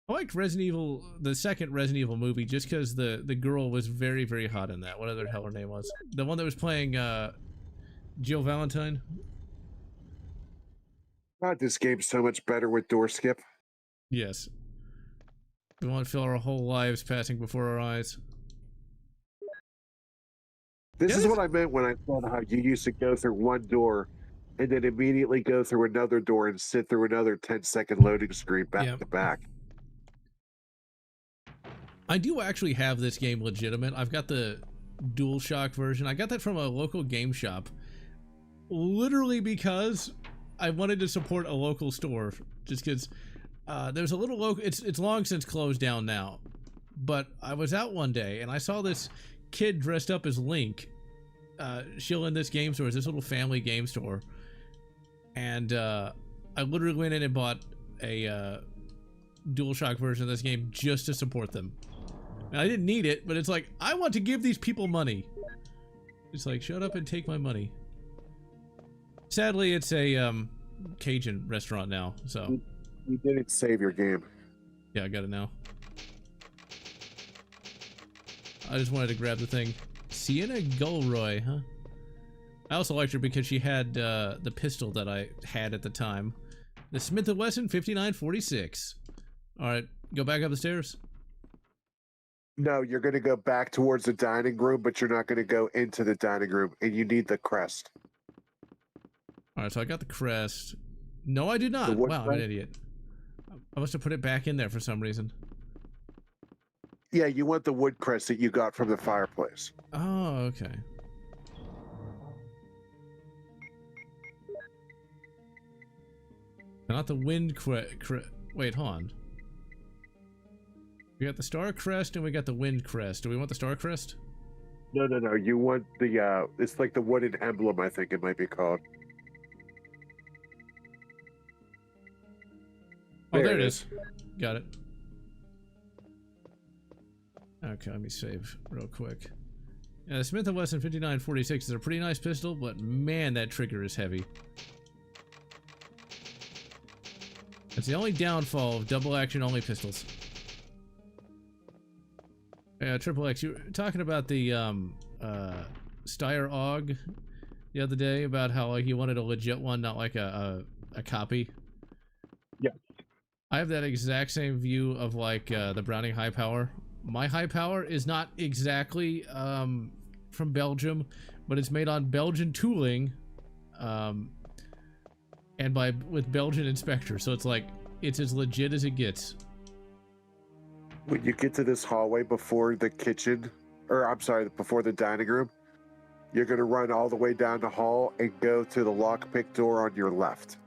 I liked Resident Evil, the second Resident Evil movie, just because the girl was very, very hot in that. Whatever the hell her name was. The one that was playing Jill Valentine. God, this game's so much better with door skip. Yes. We won't feel our whole lives passing before our eyes. This is what I meant when I said how you used to go through one door and then immediately go through another door and sit through another 10-second loading screen back to back. I do actually have this game legitimate. I've got the DualShock version. I got that from a local game shop. literally because I wanted to support a local store, just because there's a little local. It's long since closed down now, but I was out one day and I saw this kid dressed up as Link, shilling this game store. It's this little family game store, and I literally went in and bought a DualShock version of this game just to support them. And I didn't need it, but it's like, I want to give these people money. It's like, shut up and take my money. Sadly, it's a Cajun restaurant now, so. You didn't save your game. Yeah, I got it now. I just wanted to grab the thing. Sienna Gulroy, huh? I also liked her because she had the pistol that I had at the time. The Smith & Wesson 5946. Alright, go back up the stairs. No, you're going to go back towards the dining room, but you're not going to go into the dining room, and you need the crest. Alright, so I got the crest. No, I did not. Wow, I'm an idiot. I must have put it back in there for some reason. Yeah, you want the wood crest that you got from the fireplace. Oh, okay. Not the wind wait, hold on. We got the star crest and we got the wind crest. Do we want the star crest? No. You want the, it's like the wooden emblem, I think it might be called. Oh, there it is. Got it. Okay, let me save real quick. Yeah, the Smith & Wesson 5946 is a pretty nice pistol, but man, that trigger is heavy. It's the only downfall of double action only pistols. Yeah, Triple X, you were talking about the Steyr AUG the other day about how like you wanted a legit one, not like a copy. Yeah. I have that exact same view of like the Browning High Power. My High Power is not exactly from Belgium, but it's made on Belgian tooling, and with Belgian inspectors. So it's like it's as legit as it gets. When you get to this hallway before the kitchen, or I'm sorry, before the dining room, you're going to run all the way down the hall and go to the lockpick door on your left.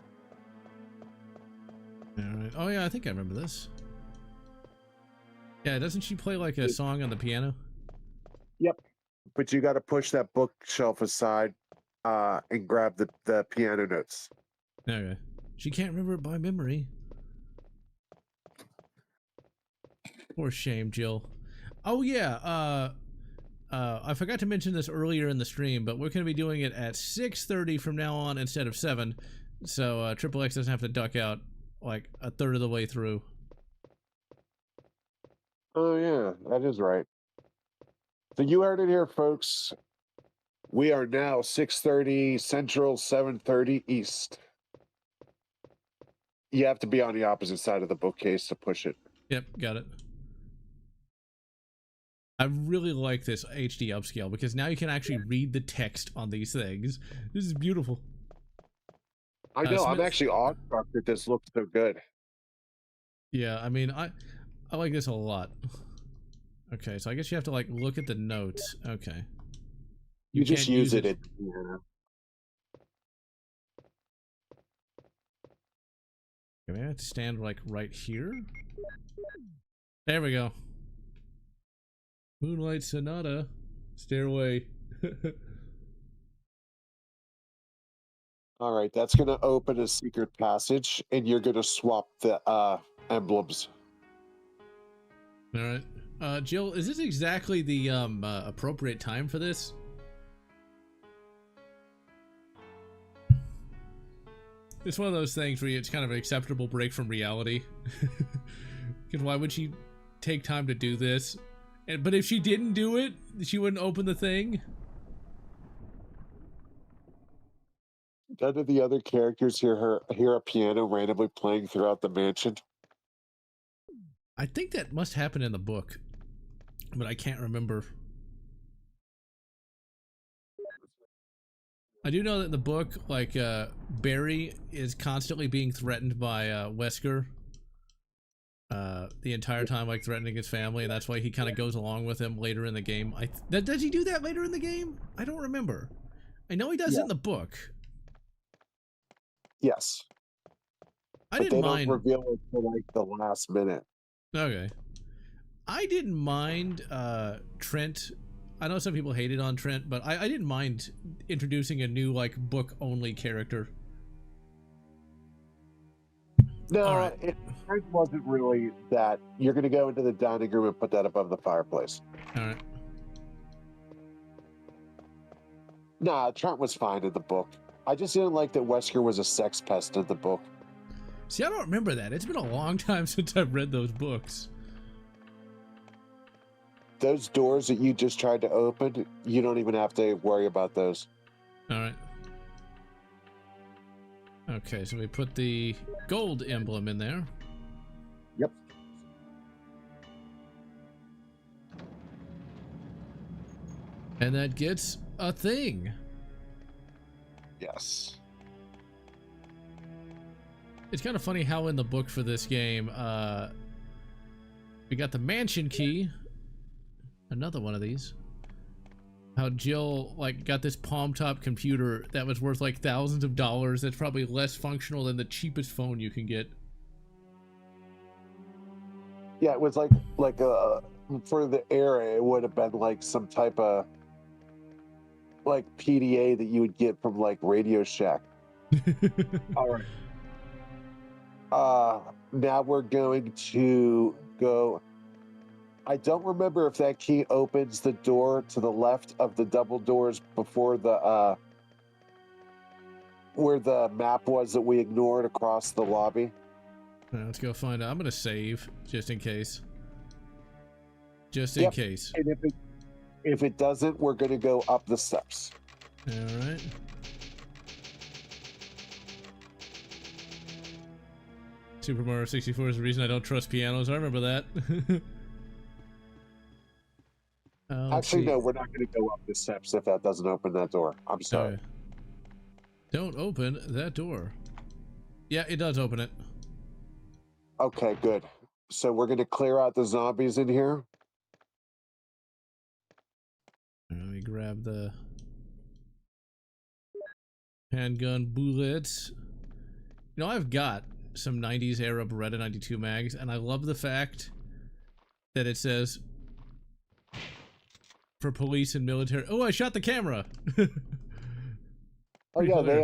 All right. Oh yeah, I think I remember this. Yeah, doesn't she play like a song on the piano? Yep. But you got to push that bookshelf aside and grab the piano notes. Okay. She can't remember it by memory. Poor shame, Jill. Oh yeah, I forgot to mention this earlier in the stream, but we're going to be doing it at 6:30 from now on instead of 7, so Triple X doesn't have to duck out like a third of the way through. Oh yeah, that is right. So you heard it here, folks. We are now 6:30 Central, 7:30 East. You have to be on the opposite side of the bookcase to push it. Yep, got it. I really like this HD upscale because now you can actually read the text on these things. This is beautiful. I know, I'm actually awestruck that this looks so good. Yeah, I mean, I like this a lot. Okay, so I guess you have to like look at the notes. Okay. You just use it. Yeah. Okay, maybe I have to stand like right here. There we go. Moonlight Sonata, Stairway. All right, that's going to open a secret passage, and you're going to swap the emblems. All right, Jill, is this exactly the appropriate time for this? It's one of those things where it's kind of an acceptable break from reality. Because why would she take time to do this? But if she didn't do it, she wouldn't open the thing. None of the other characters hear a piano randomly playing throughout the mansion. I think that must happen in the book, but I can't remember. I do know that in the book, like, Barry is constantly being threatened by Wesker. The entire time, like, threatening his family, and that's why he kind of goes along with him later in the game. Does he do that later in the game? I don't remember. I know he does it in the book. Yes. I But didn't they mind. don't reveal it till like the last minute. Okay. I didn't mind Trent. I know some people hated on Trent, but I didn't mind introducing a new like book only character. No, All right. it wasn't really that. You're going to go into the dining room and put that above the fireplace. All right. Nah, Trent was fine in the book. I just didn't like that Wesker was a sex pest in the book. See, I don't remember that. It's been a long time since I've read those books. Those doors that you just tried to open, you don't even have to worry about those. All right. Okay, so we put the gold emblem in there. Yep. And that gets a thing. Yes. It's kind of funny how in the book for this game, we got the mansion key. Another one of these. How Jill like got this palm top computer that was worth like thousands of dollars. That's probably less functional than the cheapest phone you can get. Yeah, it was like for the era, it would have been like some type of like PDA that you would get from like Radio Shack. All right. Now we're going to go. I don't remember if that key opens the door to the left of the double doors before the where the map was that we ignored across the lobby. All right, let's go find out. I'm gonna save just in case. Just in case. And if it doesn't, we're gonna go up the steps. All right. Super Mario 64 is the reason I don't trust pianos. I remember that. Actually, no, we're not going to go up the steps if that doesn't open that door. I'm sorry. Don't open that door. Yeah, it does open it. Okay, good. So we're going to clear out the zombies in here. Let me grab the handgun bullets. You know, I've got some 90s era Beretta 92 mags, and I love the fact that it says for police and military. Oh, I shot the camera. Oh yeah, they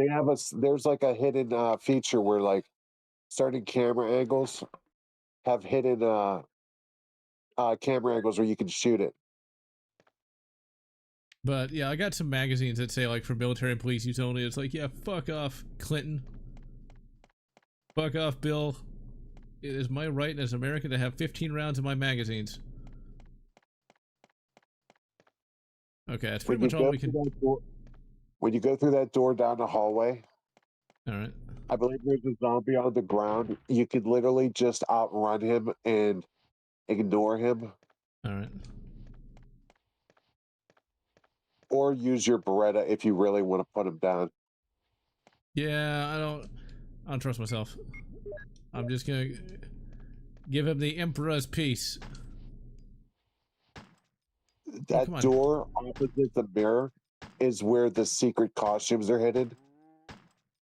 have there's like a hidden feature where like certain camera angles have hidden camera angles where you can shoot it. But yeah, I got some magazines that say like for military and police use only. It's like, yeah, fuck off, Clinton. Fuck off, Bill. It is my right as an American to have 15 rounds in my magazines. Okay, that's pretty much all we can. When you go through that door down the hallway, all right. I believe there's a zombie on the ground. You could literally just outrun him and ignore him. All right. Or use your Beretta if you really want to put him down. Yeah, I don't trust myself. I'm just gonna give him the Emperor's piece. That door opposite the mirror is where the secret costumes are hidden.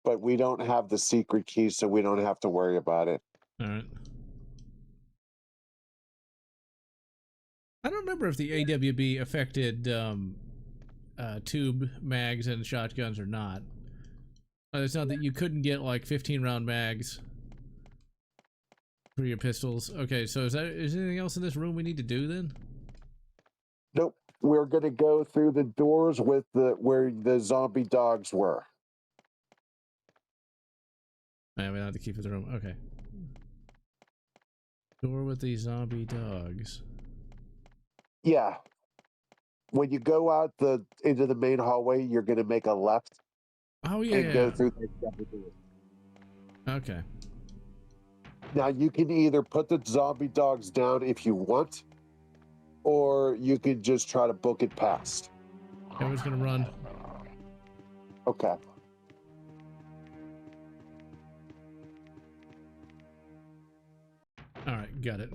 But we don't have the secret key, so we don't have to worry about it. All right. I don't remember if the AWB affected tube mags and shotguns or not. It's not that you couldn't get like 15 round mags for your pistols. Okay, so is there anything else in this room we need to do then? Nope. We're gonna go through the doors with where the zombie dogs were. Yeah, we don't have to keep it the room. Okay. Door with the zombie dogs. Yeah. When you go out into the main hallway, you're gonna make a left. Oh yeah. And go through the double door. Okay. Now you can either put the zombie dogs down if you want, or you can just try to book it past. Everyone's gonna run. Okay. All right, got it.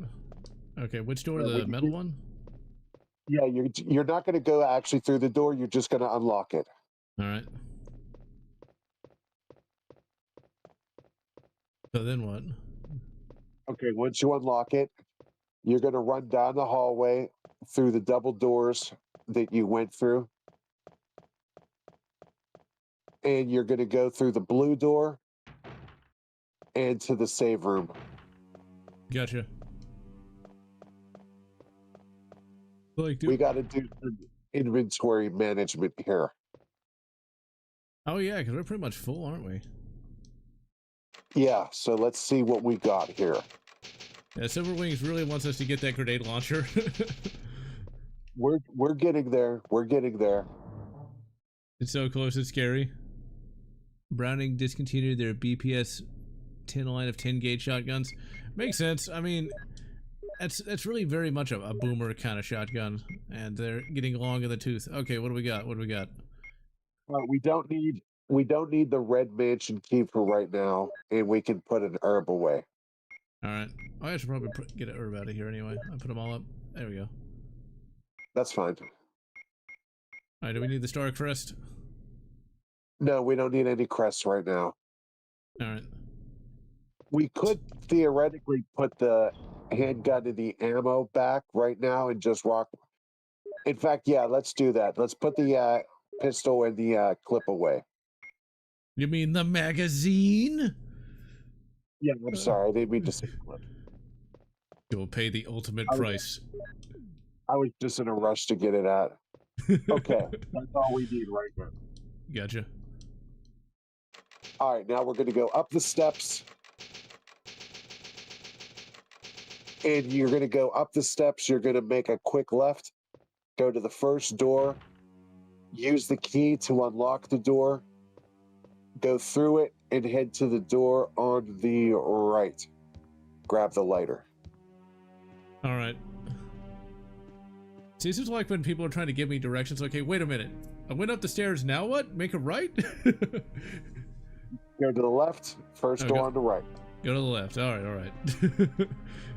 Okay, which door? The metal one? Yeah, you're not going to go actually through the door. You're just going to unlock it. All right. So then what? Okay, once you unlock it, you're going to run down the hallway through the double doors that you went through. And you're going to go through the blue door and to the save room. Gotcha. Like, We got to do some inventory management here. Oh yeah, because we're pretty much full, aren't we? Yeah, so let's see what we got here. Yeah, Silver Wings really wants us to get that grenade launcher. We're getting there. We're getting there. It's so close, it's scary. Browning discontinued their BPS 10 line of 10 gauge shotguns. Makes sense. I mean, that's really very much a boomer kind of shotgun, and they're getting long in the tooth. Okay, what do we got? What do we got? We don't need the red mansion key for right now, and we can put an herb away. All right. I should probably get an herb out of here anyway. I put them all up. There we go. That's fine. All right. Do we need the Star Crest? No, we don't need any crests right now. All right. We could theoretically put the handgun in the ammo back right now and just rock. In fact, yeah, let's do that. Let's put the pistol and the clip away. You mean the magazine? Yeah, I'm sorry. I didn't mean to say clip. You'll pay the ultimate price. I was just in a rush to get it out. Okay, that's all we need right now. Gotcha. All right, now we're going to go up the steps. And you're going to go up the steps. You're going to make a quick left. Go to the first door. Use the key to unlock the door. Go through it and head to the door on the right. Grab the lighter. All right. See, this is like when people are trying to give me directions. Okay, wait a minute. I went up the stairs. Now what? Make a right? Go to the left. First door on the right. Go to the left. All right, all right.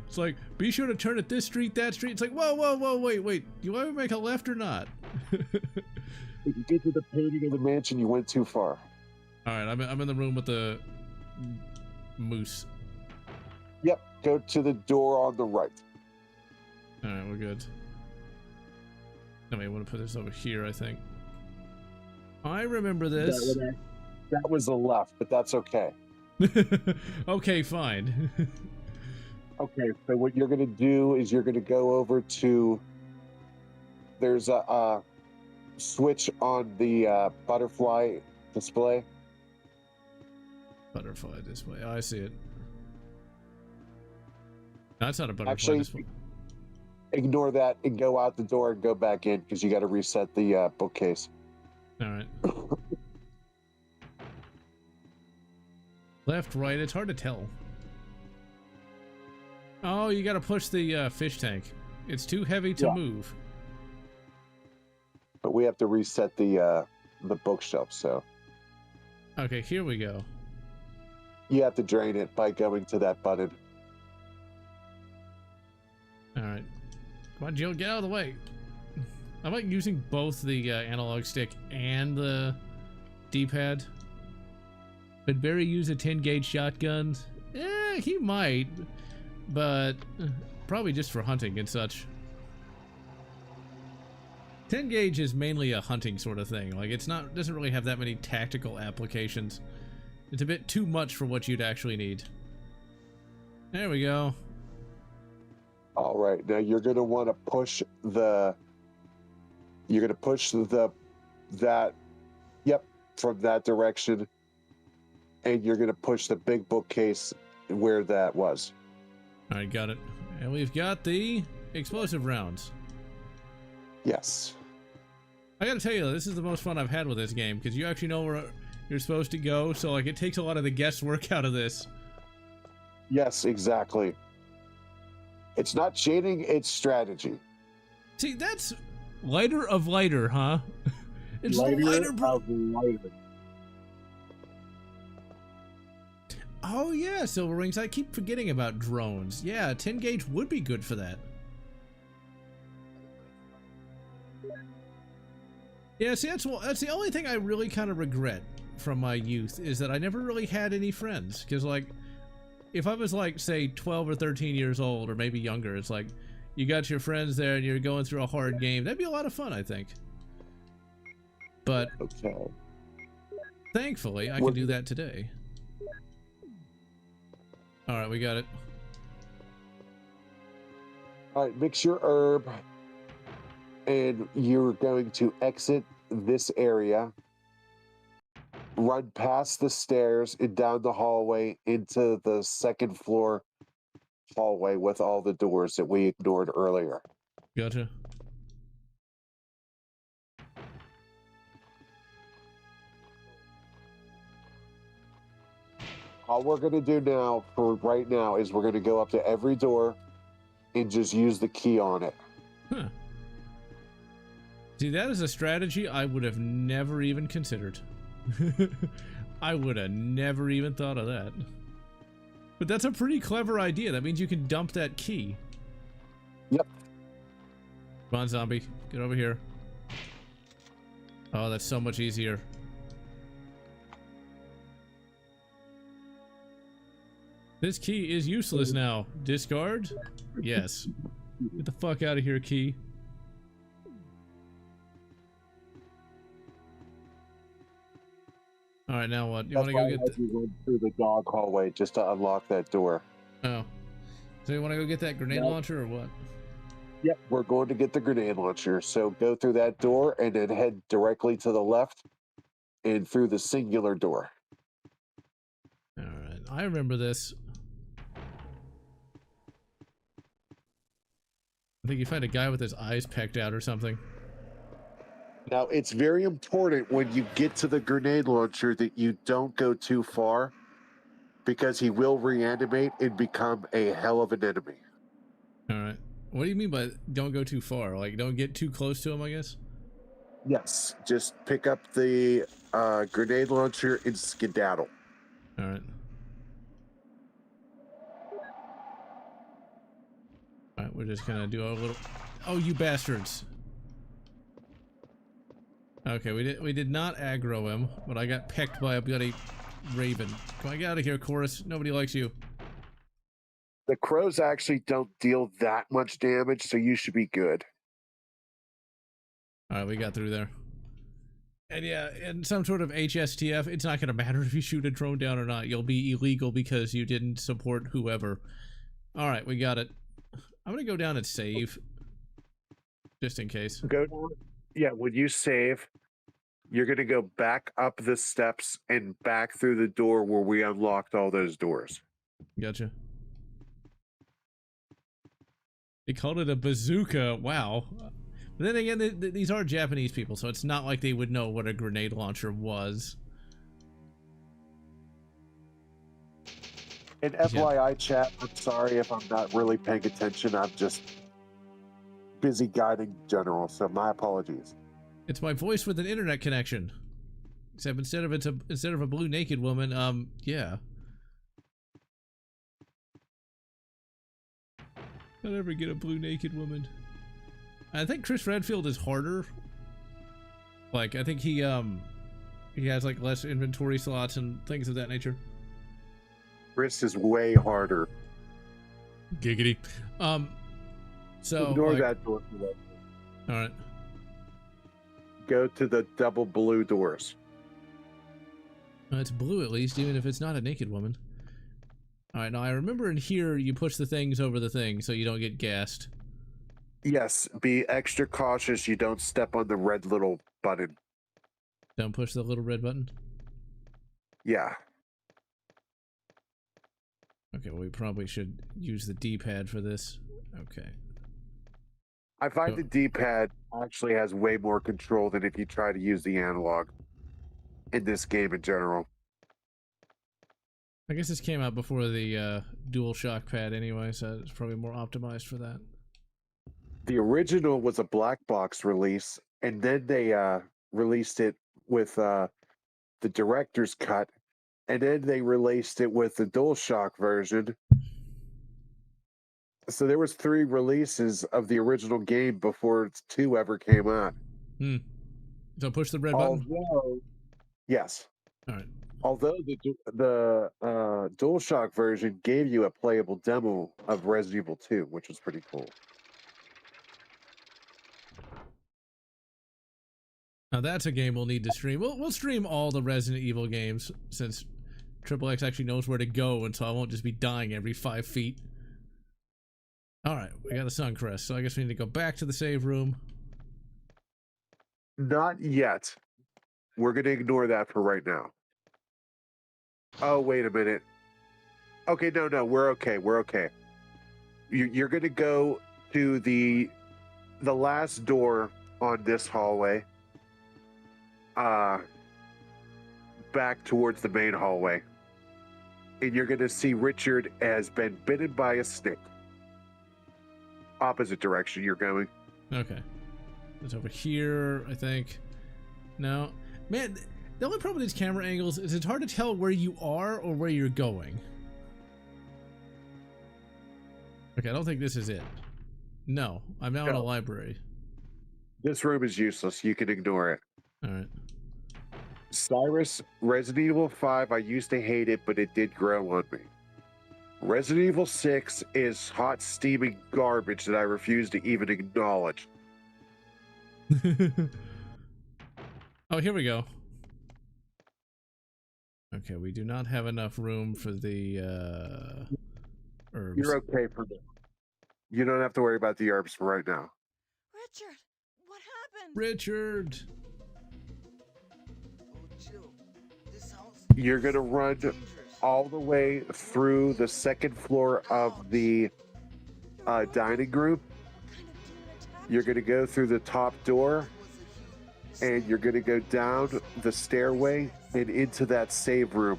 It's like, be sure to turn at this street, that street. It's like, whoa, whoa, whoa, wait. Do you ever make a left or not? If you get to the painting of the mansion, you went too far. All right, I'm in the room with the moose. Yep, go to the door on the right. All right, we're good. I may want to put this over here, I think. I remember this. That was the left, but that's okay. Okay, fine. Okay, so what you're going to do is you're going to go over to... There's a switch on the butterfly display. Butterfly display. Oh, I see it. No, that's not a butterfly Actually, display. Ignore that and go out the door and go back in because you got to reset the bookcase. All right. Left, right. It's hard to tell. Oh, you got to push the fish tank. It's too heavy to move. But we have to reset the bookshelf, so. Okay, here we go. You have to drain it by going to that button. All right. Come on, Jill, get out of the way. I like using both the analog stick and the D-pad. Would Barry use a 10 gauge shotgun? He might, but probably just for hunting and such. 10 gauge is mainly a hunting sort of thing. Like, it's not, doesn't really have that many tactical applications. It's a bit too much for what you'd actually need. There we go. All right, now you're going to want to push the, you're going to push that, yep, from that direction. And you're going to push the big bookcase where that was. All right, got it. And we've got the explosive rounds. Yes. I gotta tell you, this is the most fun I've had with this game, because you actually know where you're supposed to go, so like it takes a lot of the guesswork out of this. Yes, exactly. It's not cheating, it's strategy. See, that's lighter of lighter, huh? It's lighter, bro. Of lighter. Oh yeah, Silver Rings. I keep forgetting about drones. Yeah, 10 gauge would be good for that. Yeah, see, that's the only thing I really kind of regret from my youth is that I never really had any friends. Because, like, if I was like, say, 12 or 13 years old, or maybe younger, it's like you got your friends there and you're going through a hard game. That'd be a lot of fun, I think. But Okay. thankfully, I can do that today. All right, we got it. All right, mix your herb, and you're going to exit this area, run past the stairs and down the hallway into the second floor hallway with all the doors that we ignored earlier. Gotcha. All we're going to do now, for right now, is we're going to go up to every door and just use the key on it. Huh. See, that is a strategy I would have never even considered. I would have never even thought of that. But that's a pretty clever idea. That means you can dump that key. Yep. Come on, zombie. Get over here. Oh, that's so much easier. This key is useless now. Discard? Yes. Get the fuck out of here, key. Alright, now what? You want to go get the... went through the dog hallway just to unlock that door. Oh. So you want to go get that grenade launcher or what? Yep, we're going to get the grenade launcher. So go through that door and then head directly to the left and through the singular door. Alright, I remember this. I think you find a guy with his eyes pecked out or something. Now, it's very important when you get to the grenade launcher that you don't go too far, because he will reanimate and become a hell of an enemy. Alright. What do you mean by don't go too far? Like, don't get too close to him, I guess? Yes, just pick up the grenade launcher and skedaddle. Alright. Alright, we're just gonna do a little... Oh, you bastards! Okay, we did not aggro him, but I got pecked by a bloody raven. Come on, get out of here, Chorus. Nobody likes you. The crows actually don't deal that much damage, so you should be good. Alright, we got through there. And yeah, in some sort of HSTF, it's not gonna matter if you shoot a drone down or not. You'll be illegal because you didn't support whoever. Alright, we got it. I'm gonna go down and save. Just in case. Go down. Yeah, when you save, you're going to go back up the steps and back through the door where we unlocked all those doors. Gotcha. They called it a bazooka. Wow. But then again, these are Japanese people, so it's not like they would know what a grenade launcher was. And FYI, chat, I'm sorry if I'm not really paying attention. I'm just busy guiding general, so my apologies. It's my voice with an internet connection. Except instead of a blue naked woman, yeah. I'll never get a blue naked woman. I think Chris Redfield is harder. Like, I think he has like less inventory slots and things of that nature. Chris is way harder. Giggity. So ignore like, that door. all right. Go to the double blue doors. It's blue at least, even if it's not a naked woman. All right. Now I remember in here you push the things over the thing so you don't get gassed. Yes, be extra cautious. You don't step on the red little button. Don't push the little red button. Yeah. Okay. Well, we probably should use the D-pad for this. Okay. I find the D-pad actually has way more control than if you try to use the analog in this game in general. I guess this came out before the DualShock pad anyway, so it's probably more optimized for that. The original was a black box release, and then they released it with the director's cut, and then they released it with the DualShock version. So there was 3 releases of the original game before 2 ever came out. So push the red button. Yes. All right. Although the DualShock version gave you a playable demo of Resident Evil 2, which was pretty cool. Now that's a game we'll need to stream. We'll stream all the Resident Evil games since Triple X actually knows where to go, and so I won't just be dying every 5 feet. Alright, we got a Suncrest, so I guess we need to go back to the save room. Not yet. We're going to ignore that for right now. Oh, wait a minute. Okay, no, we're okay. We're okay. You're going to go to the last door on this hallway. Back towards the main hallway. And you're going to see Richard has been bitten by a snake. Opposite direction you're going. Okay. It's over here, I think. No. Man, the only problem with these camera angles is it's hard to tell where you are or where you're going. Okay, I don't think this is it. No, I'm now in a library. This room is useless. You can ignore it. Alright. Cyrus, Resident Evil 5, I used to hate it, but it did grow on me. Resident Evil 6 is hot, steaming garbage that I refuse to even acknowledge. Oh, here we go. Okay, we do not have enough room for the herbs. You're okay for now. You don't have to worry about the herbs for right now. Richard, what happened? Richard! You're going to run all the way through the second floor of the dining room. You're going to go through the top door, and you're going to go down the stairway and into that save room.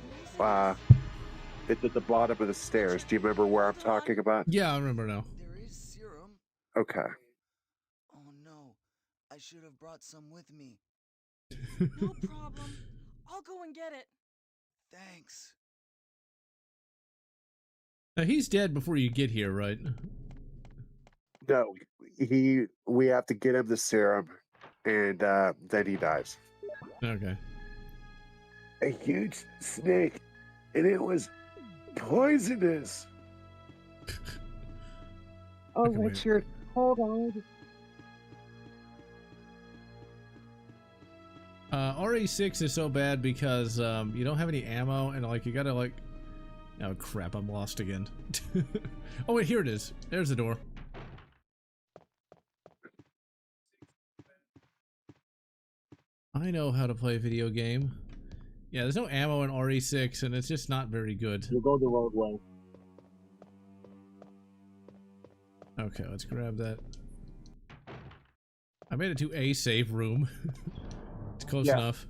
It's at the bottom of the stairs. Do you remember where I'm talking about? Yeah, I remember now. There is serum. Okay. Oh no, I should have brought some with me. No problem. I'll go and get it. Thanks. Now, he's dead before you get here, right? No, we have to get him the serum, and then he dies. Okay. A huge snake, and it was poisonous. Oh, Okay, wait. Richard, hold on. RE6 is so bad because you don't have any ammo, and like you gotta like, oh crap, I'm lost again. Oh wait, here it is. There's the door. I know how to play a video game. Yeah, there's no ammo in RE6, and it's just not very good. You're going the wrong way. Okay, let's grab that. I made it to a save room. It's close enough.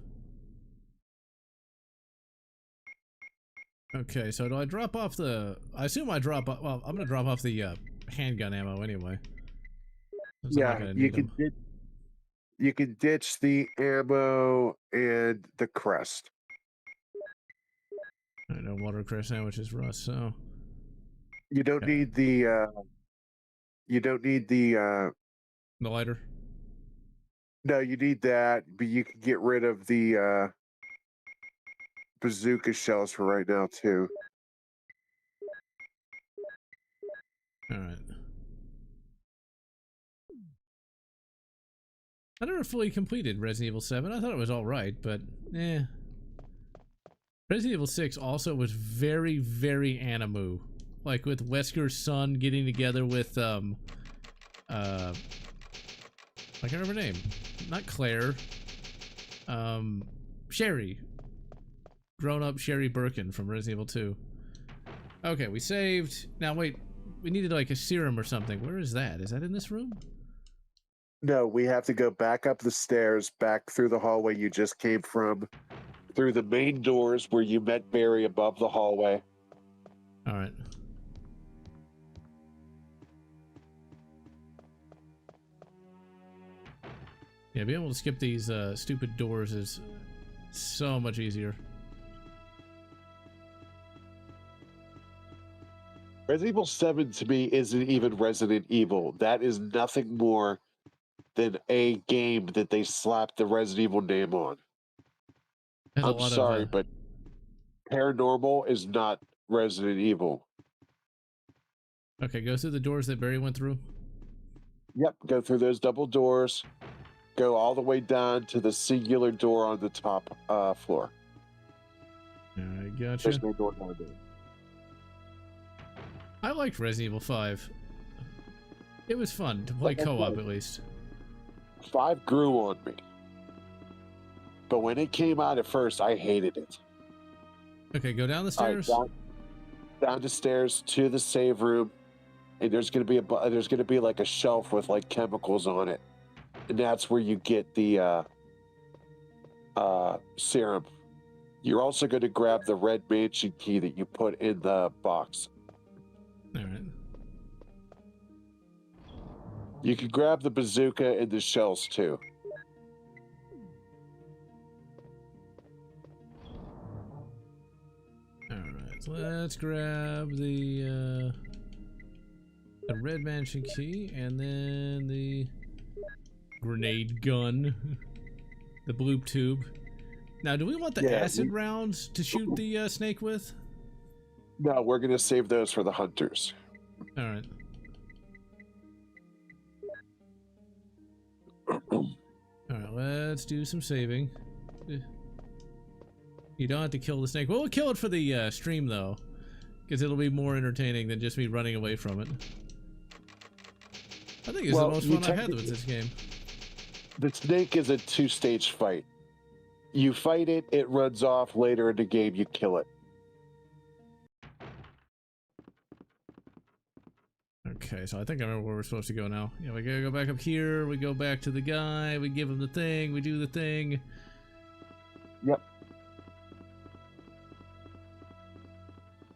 Okay, so do I drop off the... I assume I drop off... Well, I'm gonna drop off the handgun ammo anyway. Yeah, you can ditch the ammo and the crest. I know watercress sandwiches for us, so... You don't need the... You don't need the... The lighter? No, you need that, but you can get rid of the bazooka shells for right now, too. Alright. I never fully completed Resident Evil 7. I thought it was alright, but eh. Resident Evil 6 also was very, very Animu. Like with Wesker's son getting together with I can't remember her name. Not Claire. Sherry. Grown-up Sherry Birkin from Resident Evil 2. Okay, we saved. Now wait, we needed like a serum or something. Where is that? Is that in this room? No, we have to go back up the stairs, back through the hallway you just came from, through the main doors where you met Barry above the hallway. Alright. Yeah, being able to skip these stupid doors is so much easier. Resident Evil 7 to me isn't even Resident Evil. That is nothing more than a game that they slapped the Resident Evil name on. I'm sorry, but Paranormal is not Resident Evil. Okay, go through the doors that Barry went through. Yep, go through those double doors. Go all the way down to the singular door on the top floor. All right, gotcha. There's no door down there. I liked Resident Evil 5. It was fun to play Like I co-op said, at least. 5 grew on me. But when it came out at first, I hated it. Okay, go down the All right, stairs. down the stairs to the save room, and there's gonna be like a shelf with like chemicals on it, and that's where you get the serum. You're also going to grab the red mansion key that you put in the box. All right. You can grab the bazooka and the shells too. All right, so let's grab the red mansion key and then the grenade gun, the bloop tube. Now, do we want the acid rounds to shoot the snake with? No, we're going to save those for the hunters. All right. All right, let's do some saving. You don't have to kill the snake. We'll kill it for the stream, though, because it'll be more entertaining than just me running away from it. I think it's the most fun I've had with this game. The snake is a 2-stage fight. You fight it, it runs off. Later in the game, you kill it. Okay, so I think I remember where we're supposed to go now. Yeah, we gotta go back up here. We go back to the guy. We give him the thing. We do the thing. Yep.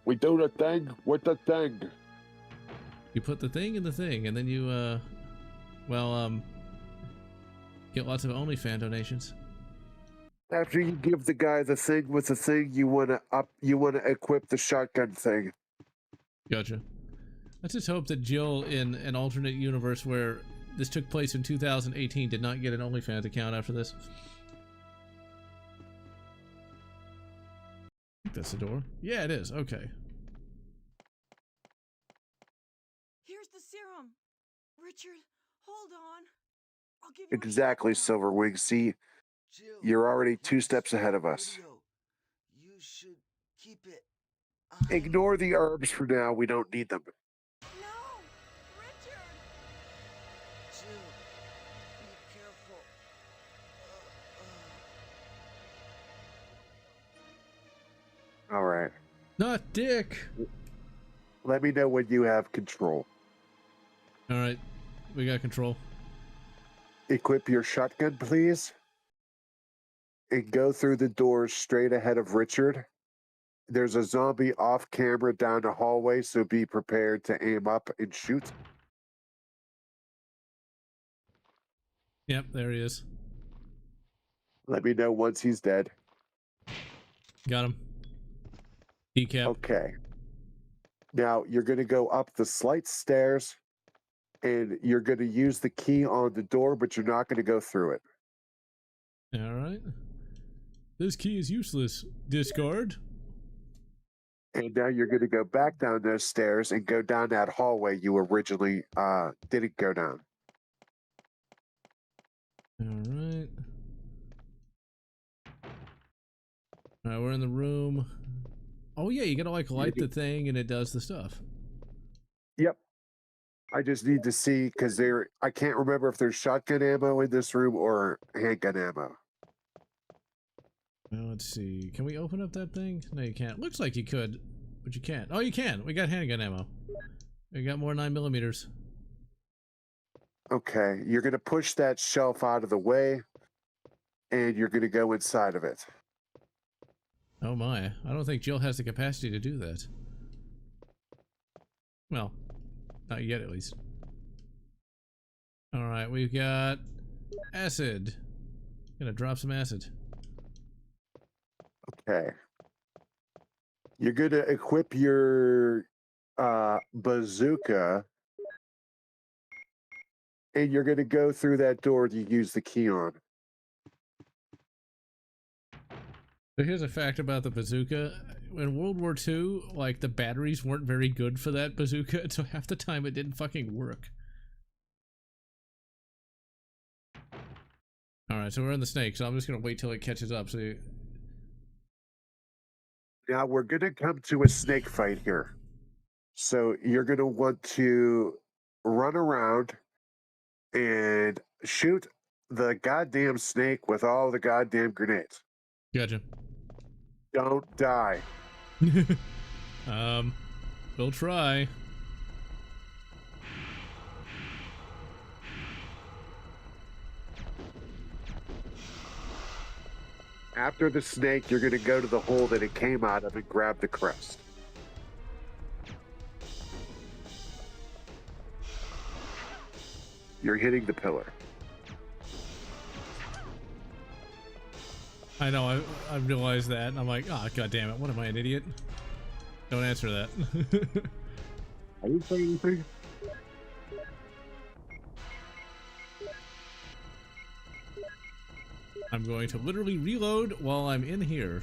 We do the thing with the thing. You put the thing in the thing, and then you, get lots of OnlyFans donations. After you give the guy the thing with the thing, you wanna equip the shotgun thing. Gotcha. Let's just hope that Jill, in an alternate universe where this took place in 2018, did not get an OnlyFans account after this. I think that's the door. Yeah, it is. Okay. Here's the serum. Richard, hold on. I'll give you Exactly, a shot. Silverwing. See, Jill, you're already you 2 steps stole ahead of the us. video. You should keep it. Ignore the herbs for now. We don't need them. No, Richard. Jill, be careful. All right. Not Dick. Let me know when you have control. All right. We got control. Equip your shotgun, please. And go through the doors straight ahead of Richard. There's a zombie off camera down the hallway, so be prepared to aim up and shoot. Yep, there he is. Let me know once he's dead. Got him. Decap. Okay. Now you're going to go up the slight stairs, and you're going to use the key on the door, but you're not going to go through it. All right. This key is useless. Discard. And now you're going to go back down those stairs and go down that hallway you originally didn't go down. All right. All right, we're in the room. Oh yeah, you gotta like light the thing and it does the stuff. Yep. I just need to see because I can't remember if there's shotgun ammo in this room or handgun ammo. Well, let's see. Can we open up that thing? No, you can't. Looks like you could, but you can't. Oh, you can. We got handgun ammo. We got more 9mm. Okay, you're going to push that shelf out of the way, and you're going to go inside of it. Oh my. I don't think Jill has the capacity to do that. Well, not yet at least. Alright, we've got acid. Gonna drop some acid. Okay. You're going to equip your bazooka, and you're going to go through that door you use the key on. So here's a fact about the bazooka. in World War II, like the batteries weren't very good for that bazooka, and so half the time it didn't fucking work. All right, so we're in the snake, so I'm just gonna wait till it catches up. So Now we're gonna come to a snake fight here. So you're gonna want to run around and shoot the goddamn snake with all the goddamn grenades. gotcha. Don't die. We'll try. After the snake, you're gonna go to the hole that it came out of and grab the crest. You're hitting the pillar. I know, I realized that, and I'm like, oh, god damn it, what am I, an idiot? Don't answer that. I didn't say anything. I'm going to literally reload while I'm in here.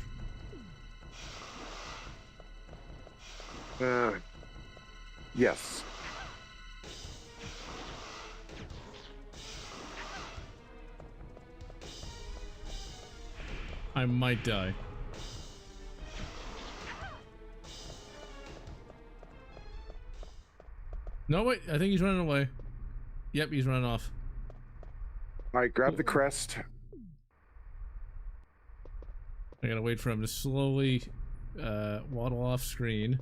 Yes. I might die. No, wait, I think he's running away. Yep, he's running off. All right, grab the crest. I gotta wait for him to slowly waddle off screen.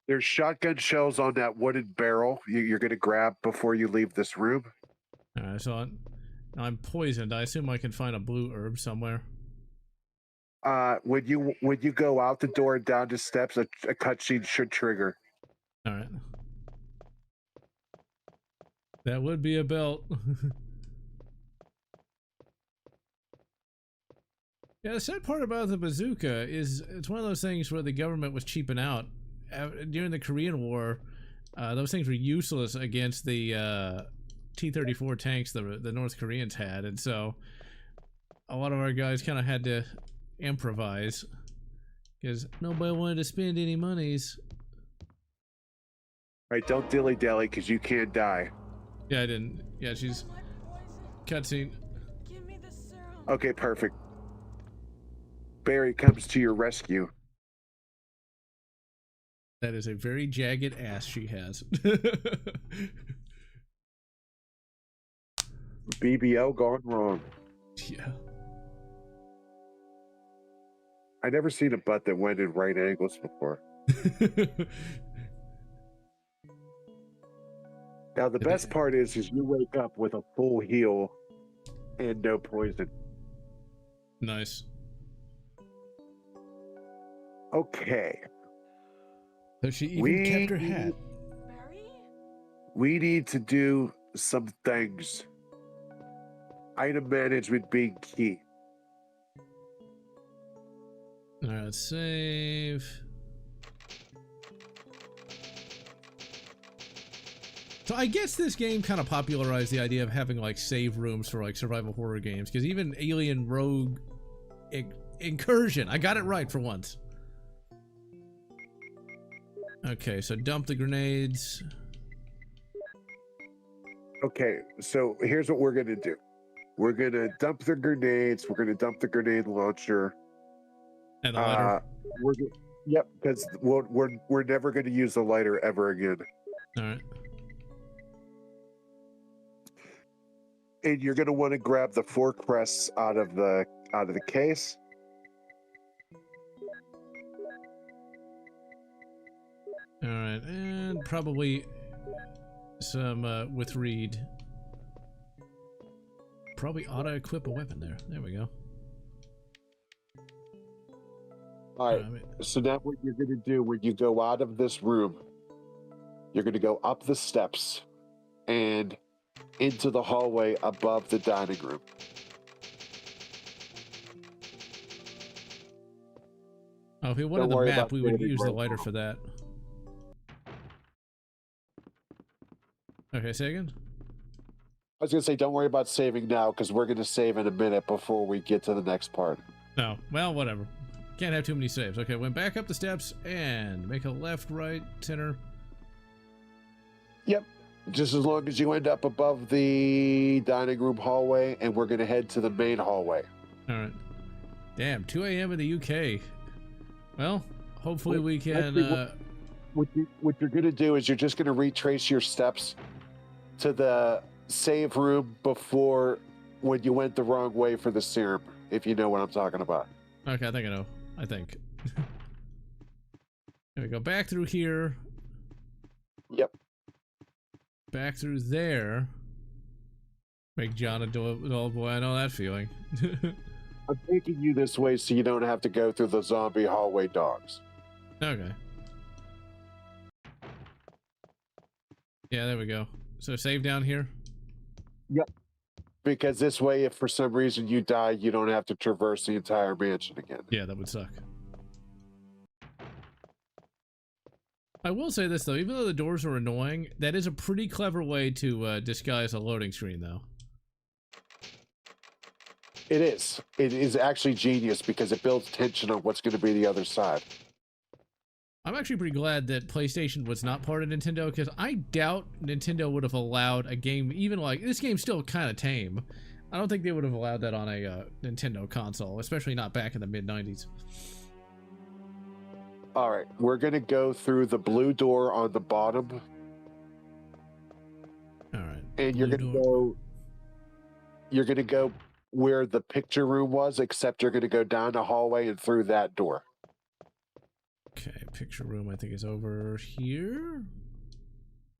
There's shotgun shells on that wooden barrel you're going to grab before you leave this room. Alright, so I'm poisoned. I assume I can find a blue herb somewhere. When you go out the door and down the steps, a cutscene should trigger. Alright. That would be a belt. Yeah, the sad part about the bazooka is it's one of those things where the government was cheaping out. During the Korean War, those things were useless against the T-34 tanks the North Koreans had, and so a lot of our guys kind of had to improvise because nobody wanted to spend any monies. All right, don't dilly-dally because you can't die. Yeah, I didn't. Yeah, she's cutscene. Give me the serum. Okay, perfect. Barry comes to your rescue. That is a very jagged ass she has. BBL gone wrong. Yeah. I never seen a butt that went in right angles before. Now the best part is you wake up with a full heal and no poison. Nice. Okay. So she even kept her hat. Barry? We need to do some things. Item management being key. Alright, save. So I guess this game kind of popularized the idea of having like save rooms for like survival horror games, because even Alien Rogue Incursion, I got it right for once. Okay, so dump the grenades. Okay, so here's what we're gonna do. We're gonna dump the grenades. We're gonna dump the grenade launcher. And the lighter. Yep, because we're never gonna use the lighter ever again. All right. And you're gonna want to grab the 4 crests out of the case. All right, and probably some with Reed. Probably ought to equip a weapon there. There we go. All right. So now what you're gonna do when you go out of this room, you're gonna go up the steps and into the hallway above the dining room. Oh, if we wanted the map, we would use the lighter for that. Okay, say again? I was gonna say, don't worry about saving now, because we're gonna save in a minute before we get to the next part. No. Well, whatever. Can't have too many saves. Okay, went back up the steps and make a left, right, center. Yep. Just as long as you end up above the dining room hallway, and we're going to head to the main hallway. All right. Damn, 2 a.m. in the UK. Well, hopefully we can... Actually, what you're going to do is you're just going to retrace your steps to the save room before when you went the wrong way for the serum, if you know what I'm talking about. Okay, I think I know. I think. There we go. Back through here. Yep. Back through there. Make John a dull boy. I know that feeling. I'm taking you this way so you don't have to go through the zombie hallway dogs. Okay. Yeah, there we go. So save down here? Yep. Because this way, if for some reason you die, you don't have to traverse the entire mansion again. Yeah, that would suck. I will say this, though. Even though the doors are annoying, that is a pretty clever way to disguise a loading screen, though. It is. It is actually genius because it builds tension on what's going to be the other side. I'm actually pretty glad that PlayStation was not part of Nintendo, because I doubt Nintendo would have allowed a game, even like, this game's still kind of tame. I don't think they would have allowed that on a Nintendo console, especially not back in the mid-90s. All right, we're going to go through the blue door on the bottom. All right. And you're going to go where the picture room was, except you're going to go down the hallway and through that door. Okay, picture room I think is over here.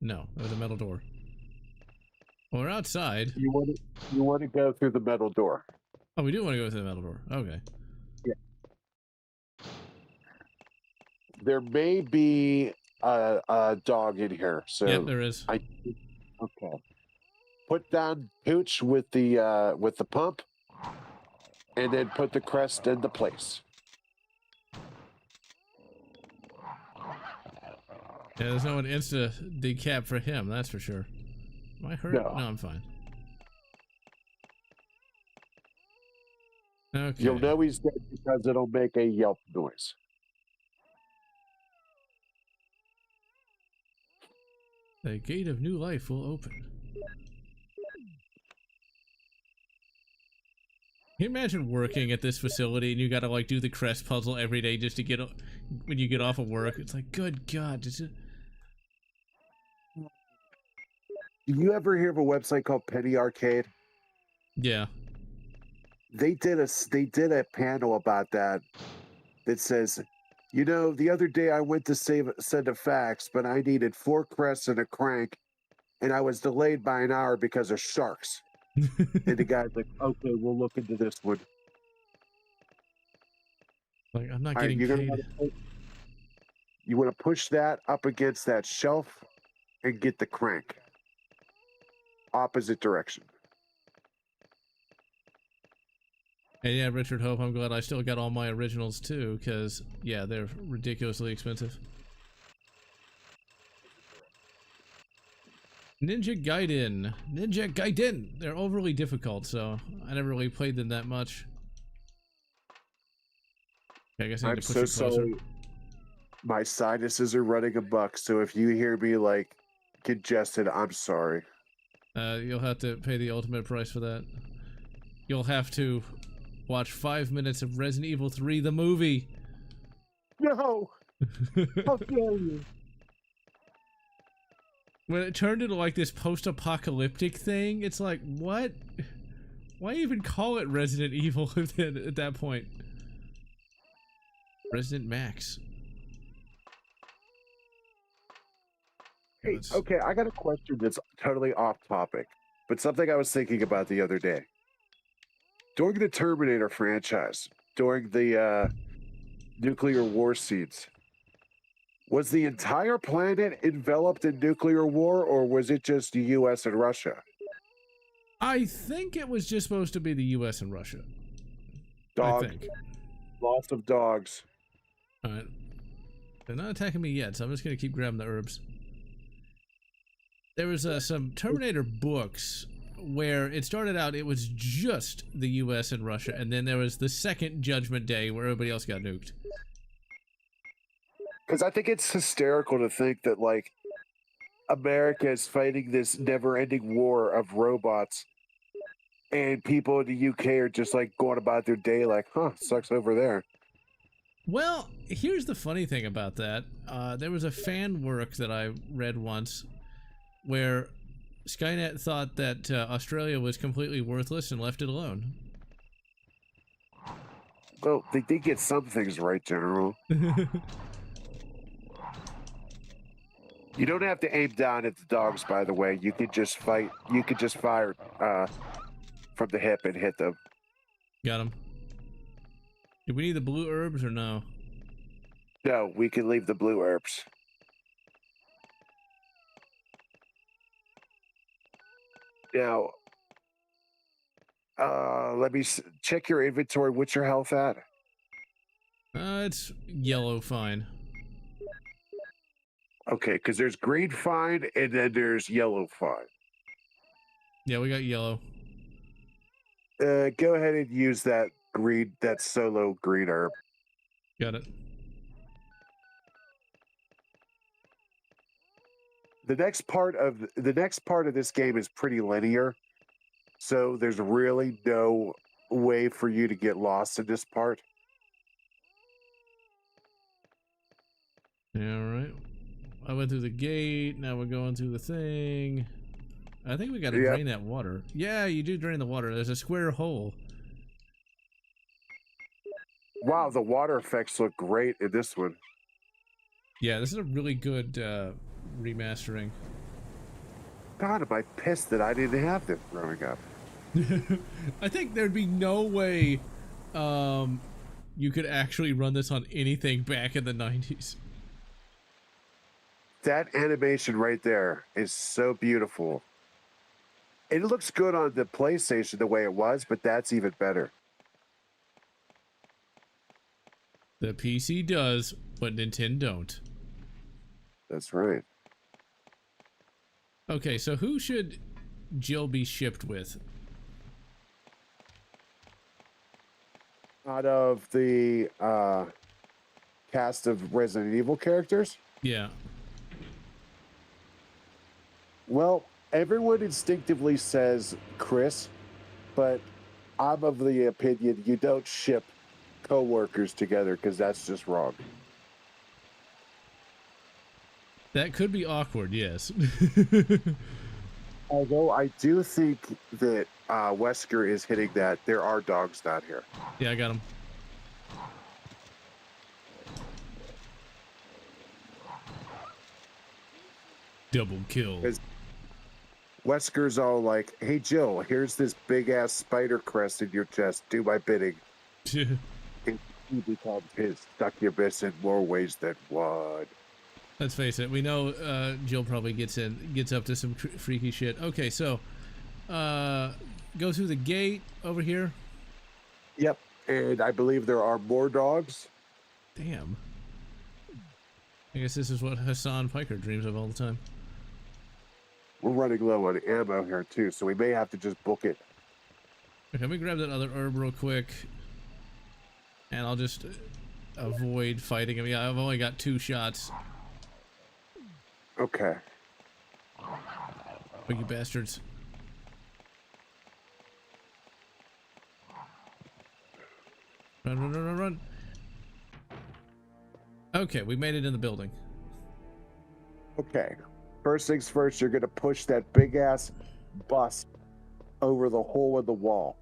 No, there's a metal door. Well, we're outside. You want to go through the metal door. Oh, we do want to go through the metal door. Okay. Yeah. There may be a dog in here, so yeah, there is. Okay. Put down Pooch with the pump, and then put the crest into place. Yeah, there's no one insta decap for him, that's for sure. Am I hurt? No, I'm fine. Okay. You'll know he's dead because it'll make a yelp noise. The gate of new life will open. Can you imagine working at this facility and you gotta like do the crest puzzle every day just to get when you get off of work? It's like, good God. Do you ever hear of a website called Penny Arcade? Yeah. They did a panel about that says, you know, the other day I went to send a fax, but I needed 4 crests and a crank, and I was delayed by an hour because of sharks. And the guy's like, okay, we'll look into this one. Like, I'm not getting paid. You want to push that up against that shelf and get the crank. Opposite direction. And yeah, Richard Hope, I'm glad I still got all my originals too, because, yeah, they're ridiculously expensive. Ninja Gaiden. They're overly difficult, so I never really played them that much. Okay, I guess I need to push it closer. Sorry. My sinuses are running amok, so if you hear me like congested, I'm sorry. You'll have to pay the ultimate price for that. You'll have to watch 5 minutes of Resident Evil 3, the movie. No! How dare you? When it turned into like this post-apocalyptic thing, it's like, what? Why even call it Resident Evil at that point? Resident Max. Hey, okay, I got a question that's totally off topic, but something I was thinking about the other day. During the Terminator franchise, during the nuclear war scenes, was the entire planet enveloped in nuclear war, or was it just the U.S. and Russia? I think it was just supposed to be the U.S. and Russia. Dog. I think. Loss of dogs. Alright. They're not attacking me yet, so I'm just going to keep grabbing the herbs. There was some Terminator books where it started out, it was just the US and Russia, and then there was the second Judgment Day where everybody else got nuked. Because I think it's hysterical to think that, like, America is fighting this never-ending war of robots, and people in the UK are just, like, going about their day like, huh, sucks over there. Well, here's the funny thing about that. There was a fan work that I read once where Skynet thought that Australia was completely worthless and left it alone. Well, they did get some things right, General. You don't have to aim down at the dogs, by the way. You could just fight. You could just fire from the hip and hit them. Got him. Do we need the blue herbs or no? No, we can leave the blue herbs. Now, let me check your inventory. What's your health at? It's yellow fine. Okay, because there's green fine and then there's yellow fine. Yeah, we got yellow. Go ahead and use that solo green herb. Got it. The next part of this game is pretty linear, so there's really no way for you to get lost in this part. Yeah, all right. I went through the gate. Now we're going through the thing. I think we got to drain that water. Yeah, you do drain the water. There's a square hole. Wow, the water effects look great in this one. Yeah, this is a really good remastering. God, am I pissed that I didn't have this growing up. I think there'd be no way you could actually run this on anything back in the 90s. That animation right there is so beautiful. It looks good on the PlayStation the way it was, but that's even better. The PC does, but Nintendo don't. That's right. Okay, so who should Jill be shipped with? Out of the cast of Resident Evil characters? Yeah. Well, everyone instinctively says Chris, but I'm of the opinion you don't ship co-workers together because that's just wrong. That could be awkward, yes. Although I do think that Wesker is hitting that there are dogs down here. Yeah, I got him. Double kill. Wesker's all like, hey, Jill, here's this big-ass spider crest in your chest. Do my bidding. And he becomes his succubus in more ways than one. Let's face it, we know Jill probably gets up to some freaky shit. Okay, so go through the gate over here. Yep, and I believe there are more dogs. Damn. I guess this is what Hassan Piker dreams of all the time. We're running low on ammo here too, so we may have to just book it. Okay, let me grab that other herb real quick, and I'll just avoid fighting him. Yeah, I've only got 2 shots. Okay. Oh, you bastards. Run, run, run, run, run. Okay, we made it in the building. Okay. First things first, you're going to push that big-ass bus over the hole in the wall.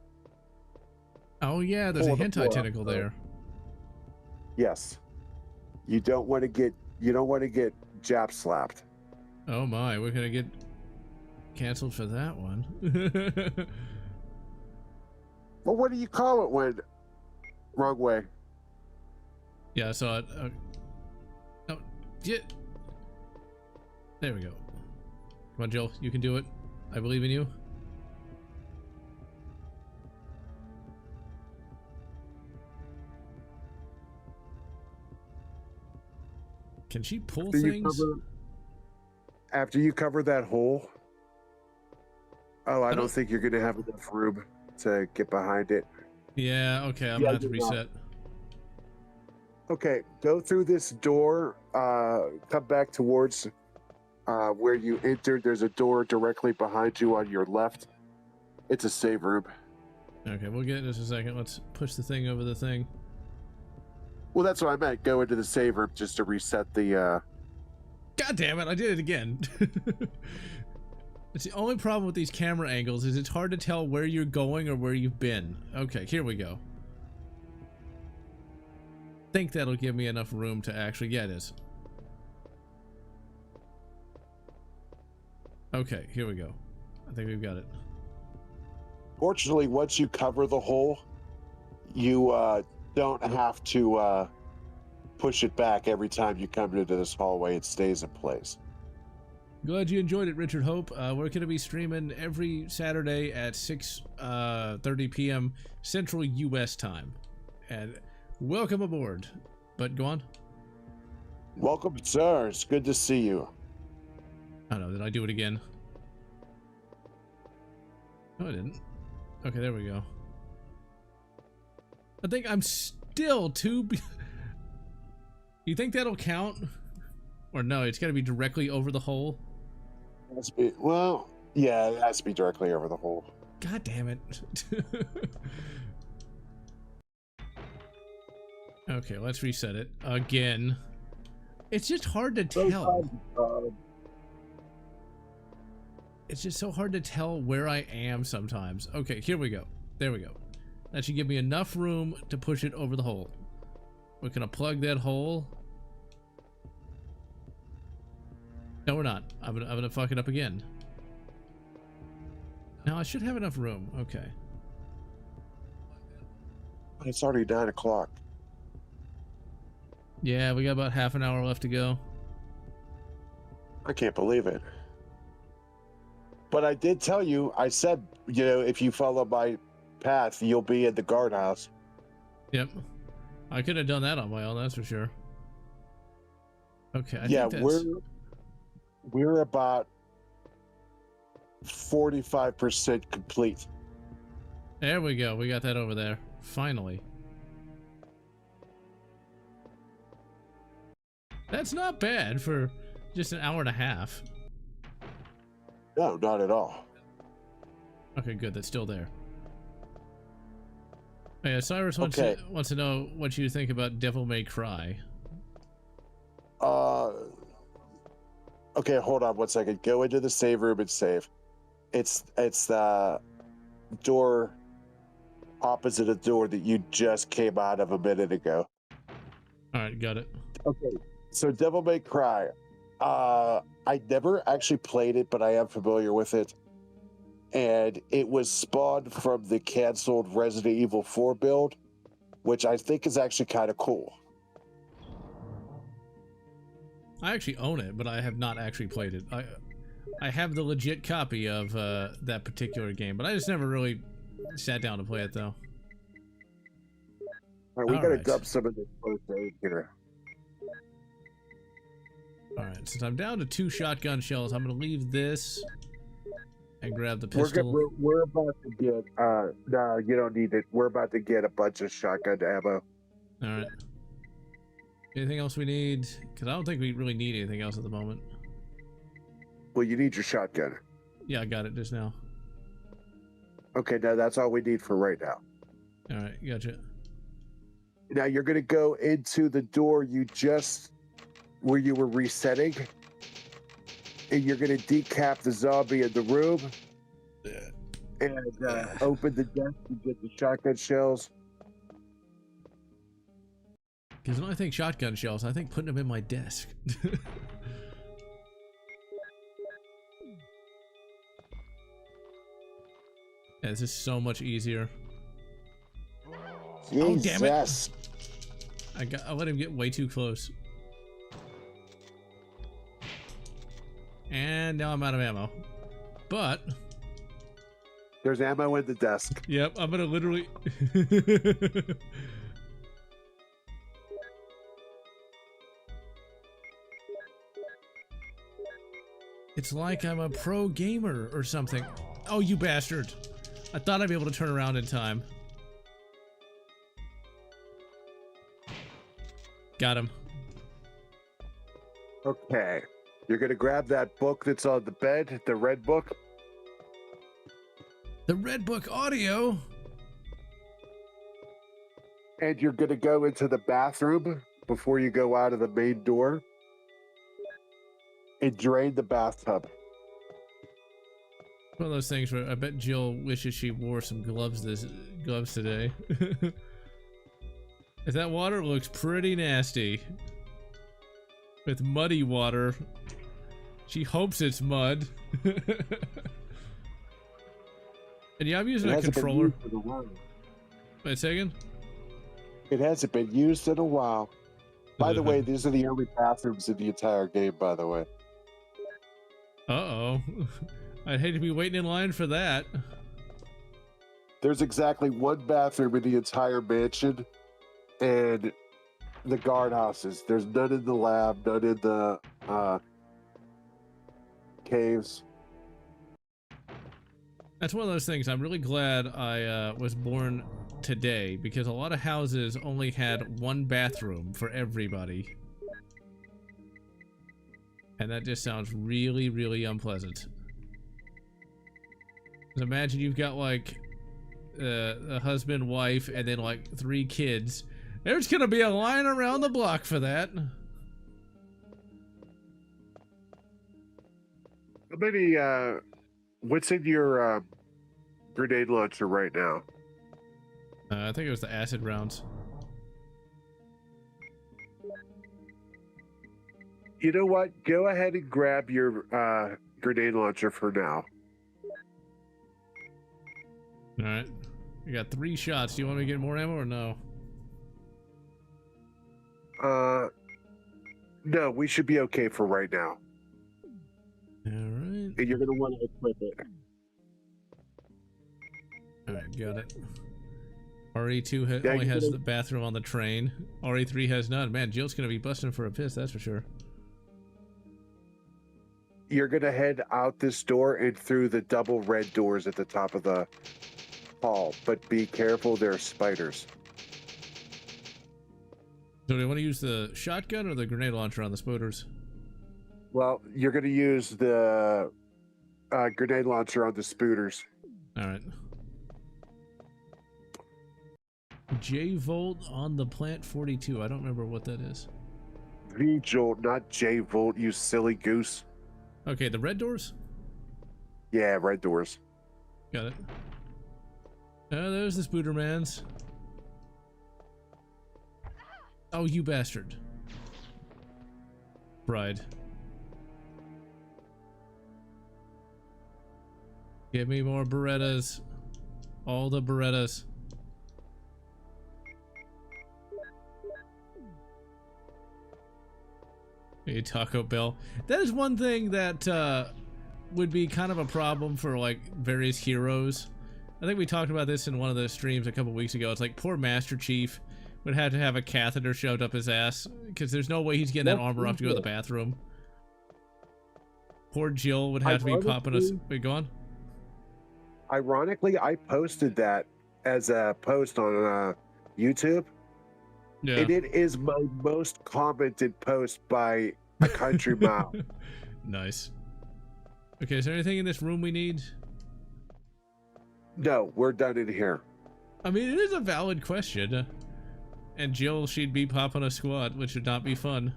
Oh, yeah, there's a Pull the hentai floor tentacle up. there. Yes. You don't want to get Jap slapped. Oh, my, we're going to get canceled for that one. Well, what do you call it when... Wrong way. Yeah, I saw it. Oh, get... There we go. Come on, Jill. You can do it. I believe in you. Can she pull things? After you cover that hole, Oh, I don't think you're gonna have enough room to get behind it. Yeah, okay, I'm gonna have to reset. Okay, go through this door, come back towards where you entered. There's a door directly behind you on your left. It's a save room. Okay, we'll get it in just a second. Let's push the thing over the thing. Well, that's what I meant. Go into the save room just to reset the... God damn it, I did it again. It's the only problem with these camera angles is it's hard to tell where you're going or where you've been. Okay, here we go. Think that'll give me enough room to actually... Yeah, it is. Okay, here we go. I think we've got it. Fortunately, once you cover the hole, you don't have to push it back every time you come into this hallway. It stays in place. Glad you enjoyed it, Richard Hope. We're going to be streaming every Saturday at 6:30 p.m. Central U.S. time. And welcome aboard. But go on. Welcome, sir. It's good to see you. I don't know. Did I do it again? No, I didn't. Okay, there we go. I think I'm still too... You think that'll count? Or no, it's got to be directly over the hole? Well, yeah, it has to be directly over the hole. God damn it. Okay, let's reset it again. It's just hard to tell. It's just so hard to tell where I am sometimes. Okay, here we go. There we go. That should give me enough room to push it over the hole. We're gonna plug that hole. No, we're not. I'm gonna fuck it up again. Now I should have enough room. Okay. It's already 9 o'clock. Yeah, we got about half an hour left to go. I can't believe it. But I did tell you, I said, you know, if you follow my path, you'll be at the guardhouse. Yep. I could have done that on my own, that's for sure. Okay, I yeah, think that's... we're about 45% complete. There we go. We got that over there. Finally. That's not bad for just an hour and a half. No, not at all. Okay, good. That's still there. Oh, yeah, Cyrus wants to know what you think about Devil May Cry. Okay, hold on 1 second. Go into the save room and save. It's the door opposite the door that you just came out of a minute ago. All right, got it. Okay, so Devil May Cry. I never actually played it, but I am familiar with it. And it was spawned from the canceled Resident Evil 4 build, which I think is actually kind of cool. I actually own it, but I have not actually played it. I have the legit copy of that particular game, but I just never really sat down to play it, though. All right, we gotta dump some of this first aid here. All right, since I'm down to 2 shotgun shells, I'm gonna leave this and grab the pistol. We're about to get, no, you don't need it. We're about to get a bunch of shotgun ammo. All right. Anything else we need? Because I don't think we really need anything else at the moment. Well, you need your shotgun. Yeah, I got it just now. Okay, now that's all we need for right now. All right, gotcha. Now you're going to go into the door you just, where you were resetting. And you're going to decap the zombie in the room. And open the desk to get the shotgun shells. Because when I think shotgun shells, I think putting them in my desk. Yeah, this is so much easier. Jesus. Oh, damn it. I let him get way too close. And now I'm out of ammo. But... there's ammo in the desk. Yep, I'm gonna literally... It's like I'm a pro gamer or something. Oh, you bastard. I thought I'd be able to turn around in time. Got him. Okay. You're gonna grab that book that's on the bed, the red book. The Red Book audio? And you're gonna go into the bathroom before you go out of the main door. And drain the bathtub. One of those things where I bet Jill wishes she wore some gloves today. If that water looks pretty nasty. With muddy water. She hopes it's mud. And yeah, I'm using a controller. Wait a second. It hasn't been used in a while. By the way, these are the only bathrooms in the entire game, by the way. Uh-oh. I'd hate to be waiting in line for that. There's exactly one bathroom in the entire mansion, and the guardhouses. There's none in the lab, none in the caves. That's one of those things. I'm really glad I was born today, because a lot of houses only had one bathroom for everybody. And that just sounds really, really unpleasant. 'Cause imagine you've got like a husband, wife, and then like 3 kids. There's gonna be a line around the block for that. How many, what's in your grenade launcher right now? I think it was the acid rounds. You know what? Go ahead and grab your grenade launcher for now. Alright. We got 3 shots. Do you want me to get more ammo or no? No, we should be okay for right now. Alright. And you're gonna want to equip it. Alright, got it. RE2 only has the bathroom on the train. RE3 has none. Man, Jill's gonna be busting for a piss, that's for sure. You're gonna head out this door and through the double red doors at the top of the hall, but be careful, there are spiders. So do you want to use the shotgun or the grenade launcher on the spooters? Well, you're gonna use the grenade launcher on the spooters. Alright. J-Volt on the Plant 42. I don't remember what that is. V-Jolt, not J-Volt, you silly goose. Okay, the red doors? Yeah, red doors. Got it. Oh, there's the Spoodermans. Oh, you bastard. Bride. Give me more Berettas. All the Berettas. A Taco Bell. That is one thing that would be kind of a problem for like various heroes. I think we talked about this in one of the streams a couple weeks ago. It's like poor Master Chief would have to have a catheter shoved up his ass because there's no way he's getting that armor off to go to the bathroom. Poor Jill would have to be popping us. Wait, go on. Ironically, I posted that as a post on YouTube. Yeah. And it is my most commented post by a country mile. Nice. Okay, is there anything in this room we need? No, we're done in here. I mean, it is a valid question. And Jill, she'd be popping a squat, which would not be fun.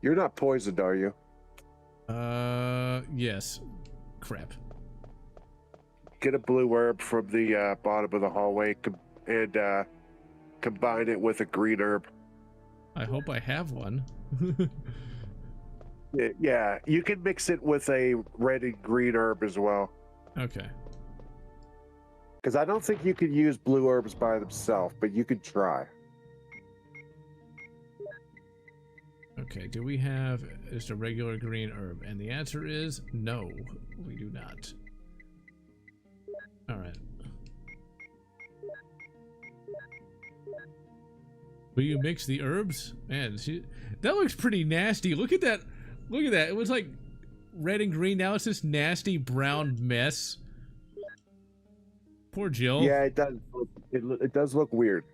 You're not poisoned, are you? Yes. Crap. Get a blue herb from the bottom of the hallway and combine it with a green herb. I hope I have one. Yeah, you can mix it with a red and green herb as well. Okay. Because I don't think you could use blue herbs by themselves, but you could try. Okay, do we have just a regular green herb? And the answer is no, we do not. Alright. Will you mix the herbs? Man, that looks pretty nasty. Look at that. Look at that. It was like red and green. Now it's this nasty brown mess. Poor Jill. Yeah, it does. It does look weird.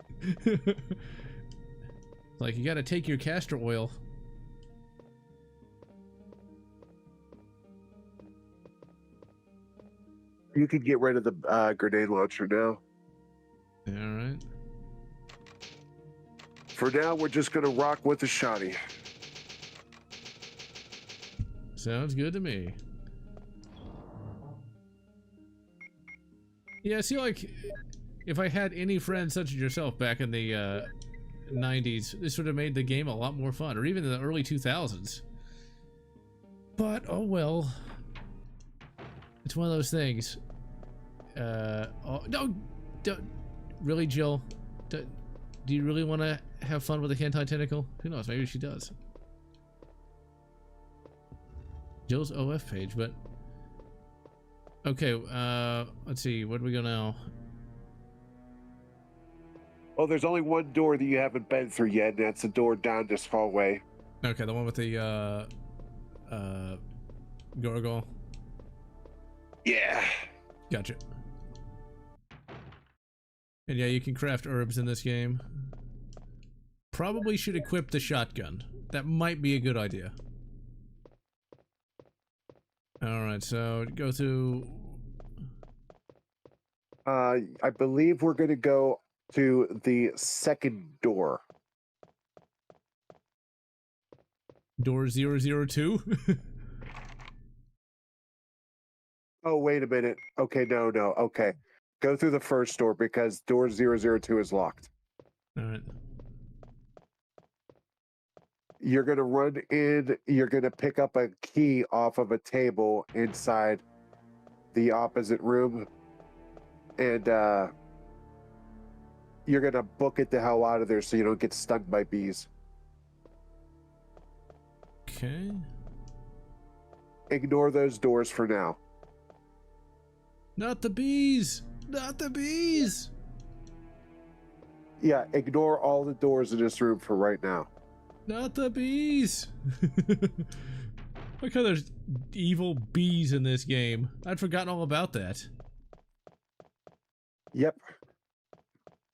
Like, you gotta take your castor oil. You can get rid of the grenade launcher now. Alright. For now, we're just gonna rock with the shotty. Sounds good to me. Yeah, I feel like if I had any friends such as yourself back in the 90s, this would have made the game a lot more fun, or even in the early 2000s. But, oh well. It's one of those things. Oh, no! Don't, really, Jill? Do you really want to have fun with a hentai tentacle? Who knows, maybe she does. Jill's OF page, but... Okay, let's see, where do we go now? Oh, there's only one door that you haven't been through yet, and that's the door down this hallway. Okay, the one with the, gargoyle. Yeah. Gotcha. And yeah, you can craft herbs in this game. Probably should equip the shotgun. That might be a good idea. Alright, so go through... I believe we're gonna go to the second door. Door 002? Oh, wait a minute. Okay, no. Okay. Go through the first door because door 002 is locked. Alright. You're going to run in. You're going to pick up a key off of a table inside the opposite room. And you're going to book it the hell out of there so you don't get stung by bees. Okay. Ignore those doors for now. Not the bees! Not the bees! Yeah, ignore all the doors in this room for right now. Not the bees! Look how there's evil bees in this game. I'd forgotten all about that. Yep.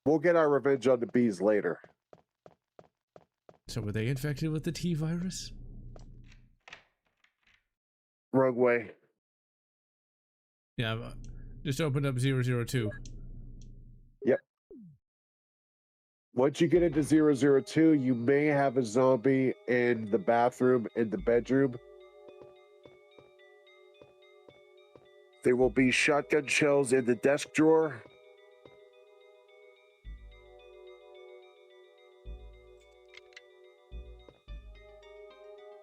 We'll get our revenge on the bees later. So were they infected with the T-virus? Wrong way. Yeah, I've just opened up 002. Yep. Once you get into 002, you may have a zombie in the bathroom, in the bedroom. There will be shotgun shells in the desk drawer.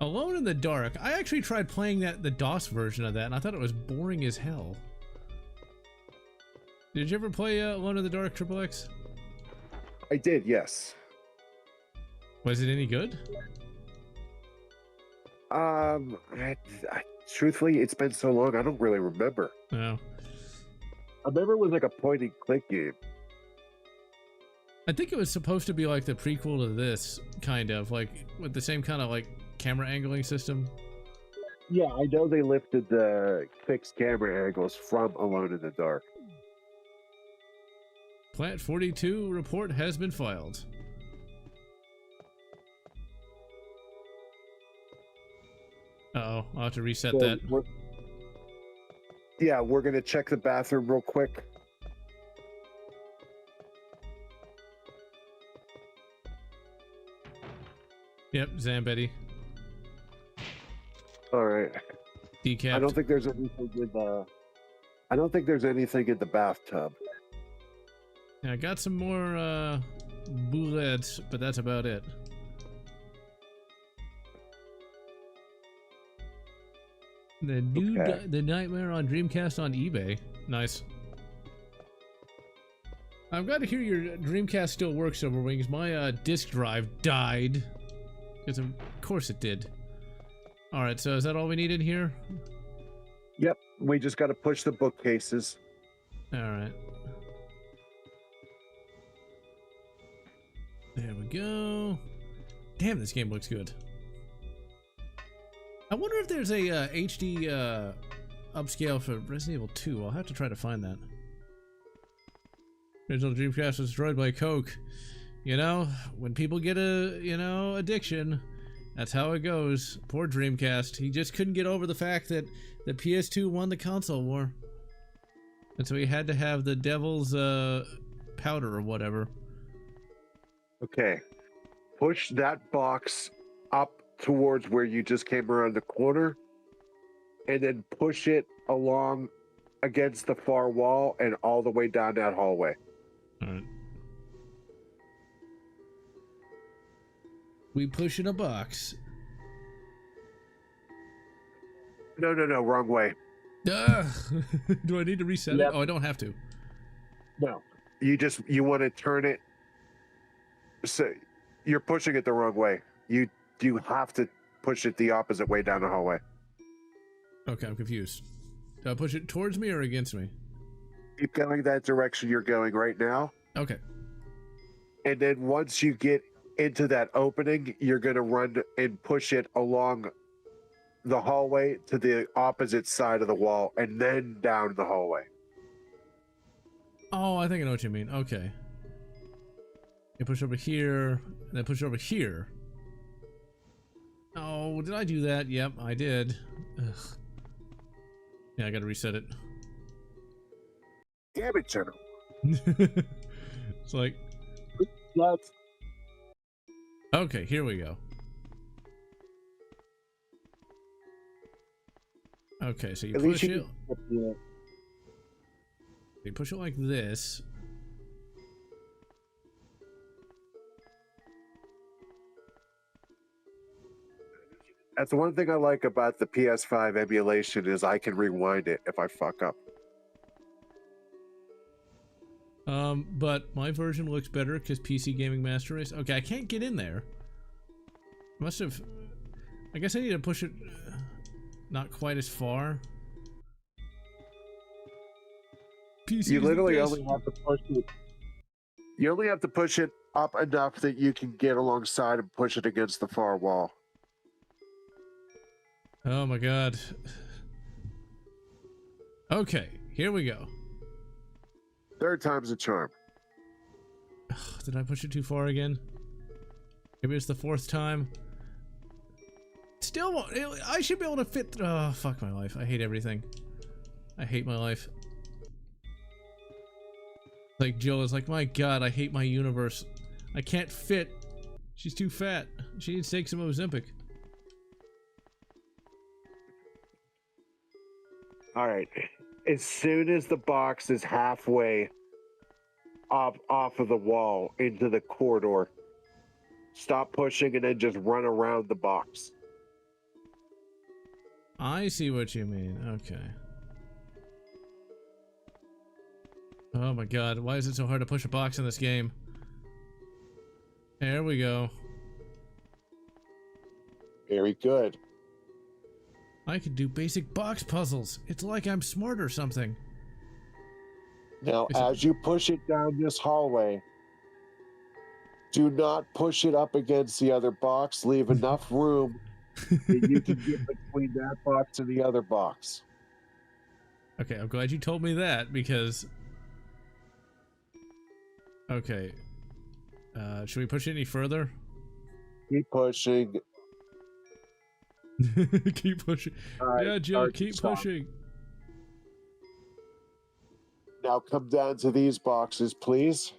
Alone in the Dark. I actually tried playing the DOS version of that, and I thought it was boring as hell. Did you ever play Alone in the Dark XXX? I did, yes. Was it any good? Truthfully, it's been so long, I don't really remember. No. I remember it was like a point-and-click game. I think it was supposed to be like the prequel to this, kind of, like, with the same kind of, like, camera angling system. Yeah, I know they lifted the fixed camera angles from Alone in the Dark. Plant 42 report has been filed. Uh-oh, I'll have to reset So that. We're going to check the bathroom real quick. Yep, Zambetti. All right. Decapped. I don't think there's anything in the... I don't think there's anything in the bathtub. Yeah, I got some more bullets, but that's about it. The new the Nightmare on Dreamcast on eBay. Nice. I'm glad to hear your Dreamcast still works, Silverwings. My disk drive died. Because of course it did. Alright, so is that all we need in here? Yep, we just got to push the bookcases. Alright. There we go. Damn, this game looks good. I wonder if there's a HD upscale for Resident Evil 2. I'll have to try to find that. Original Dreamcast was destroyed by Coke. You know, when people get a, you know, addiction, that's how it goes. Poor Dreamcast. He just couldn't get over the fact that the PS2 won the console war. And so he had to have the devil's powder or whatever. Okay. Push that box up towards where you just came around the corner, and then push it along against the far wall and all the way down that hallway. All right. We push in a box. No, wrong way. Do I need to reset it? Oh, I don't have to. No. You want to turn it. So you're pushing it the wrong way. You have to push it the opposite way down the hallway. Okay, I'm confused. Do I push it towards me or against me? Keep going that direction you're going right now. Okay. And then once you get into that opening, you're going to run and push it along the hallway to the opposite side of the wall and then down the hallway. Oh, I think I know what you mean. Okay. You push over here, and then push over here. Oh, did I do that? Yep, I did. Ugh. Yeah, I gotta reset it. Damn it, General. It's like... Lotz. Okay, here we go. Okay, so you push it... You push it like this. That's the one thing I like about the PS5 emulation is I can rewind it if I fuck up. But my version looks better because PC Gaming Master Race. Okay, I can't get in there. Must have... I guess I need to push it not quite as far. PC You literally only have to push it. You only have to push it up enough that you can get alongside and push it against the far wall. Oh my god. Okay, here we go. Third time's a charm. Did I push it too far again? Maybe it's the fourth time. Still won't. I should be able to fit. Oh, fuck my life. I hate everything. I hate my life. Like Jill is like, my god, I hate my universe. I can't fit. She's too fat. She needs to take some Ozempic. All right. As soon as the box is halfway off of the wall into the corridor, stop pushing and then just run around the box. I see what you mean. Okay. Oh my god, why is it so hard to push a box in this game? There we go. Very good. I can do basic box puzzles. It's like I'm smart or something. Now, as you push it down this hallway, do not push it up against the other box. Leave enough room that you can get between that box and the other box. Okay, I'm glad you told me that because... Okay. Should we push it any further? Keep pushing. Keep pushing. Yeah, Jill, keep pushing. Now come down to these boxes, please.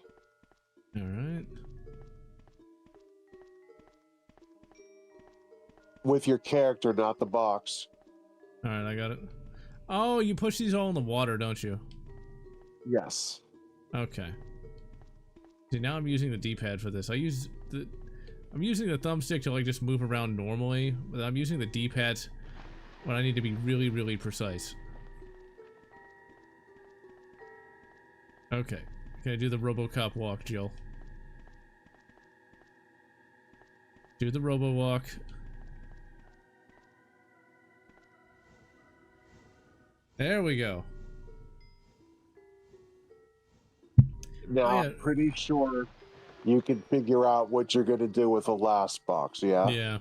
All right. With your character, not the box. All right, I got it. Oh, you push these all in the water, don't you? Yes. Okay. See, now I'm using the D-pad for this. I'm using the thumbstick to like just move around normally, but I'm using the D-pads when I need to be really, really precise. Okay. Can I do the RoboCop walk, Jill? Do the Robo walk. There we go. Now, I'm pretty sure you can figure out what you're going to do with the last box, yeah? Yeah.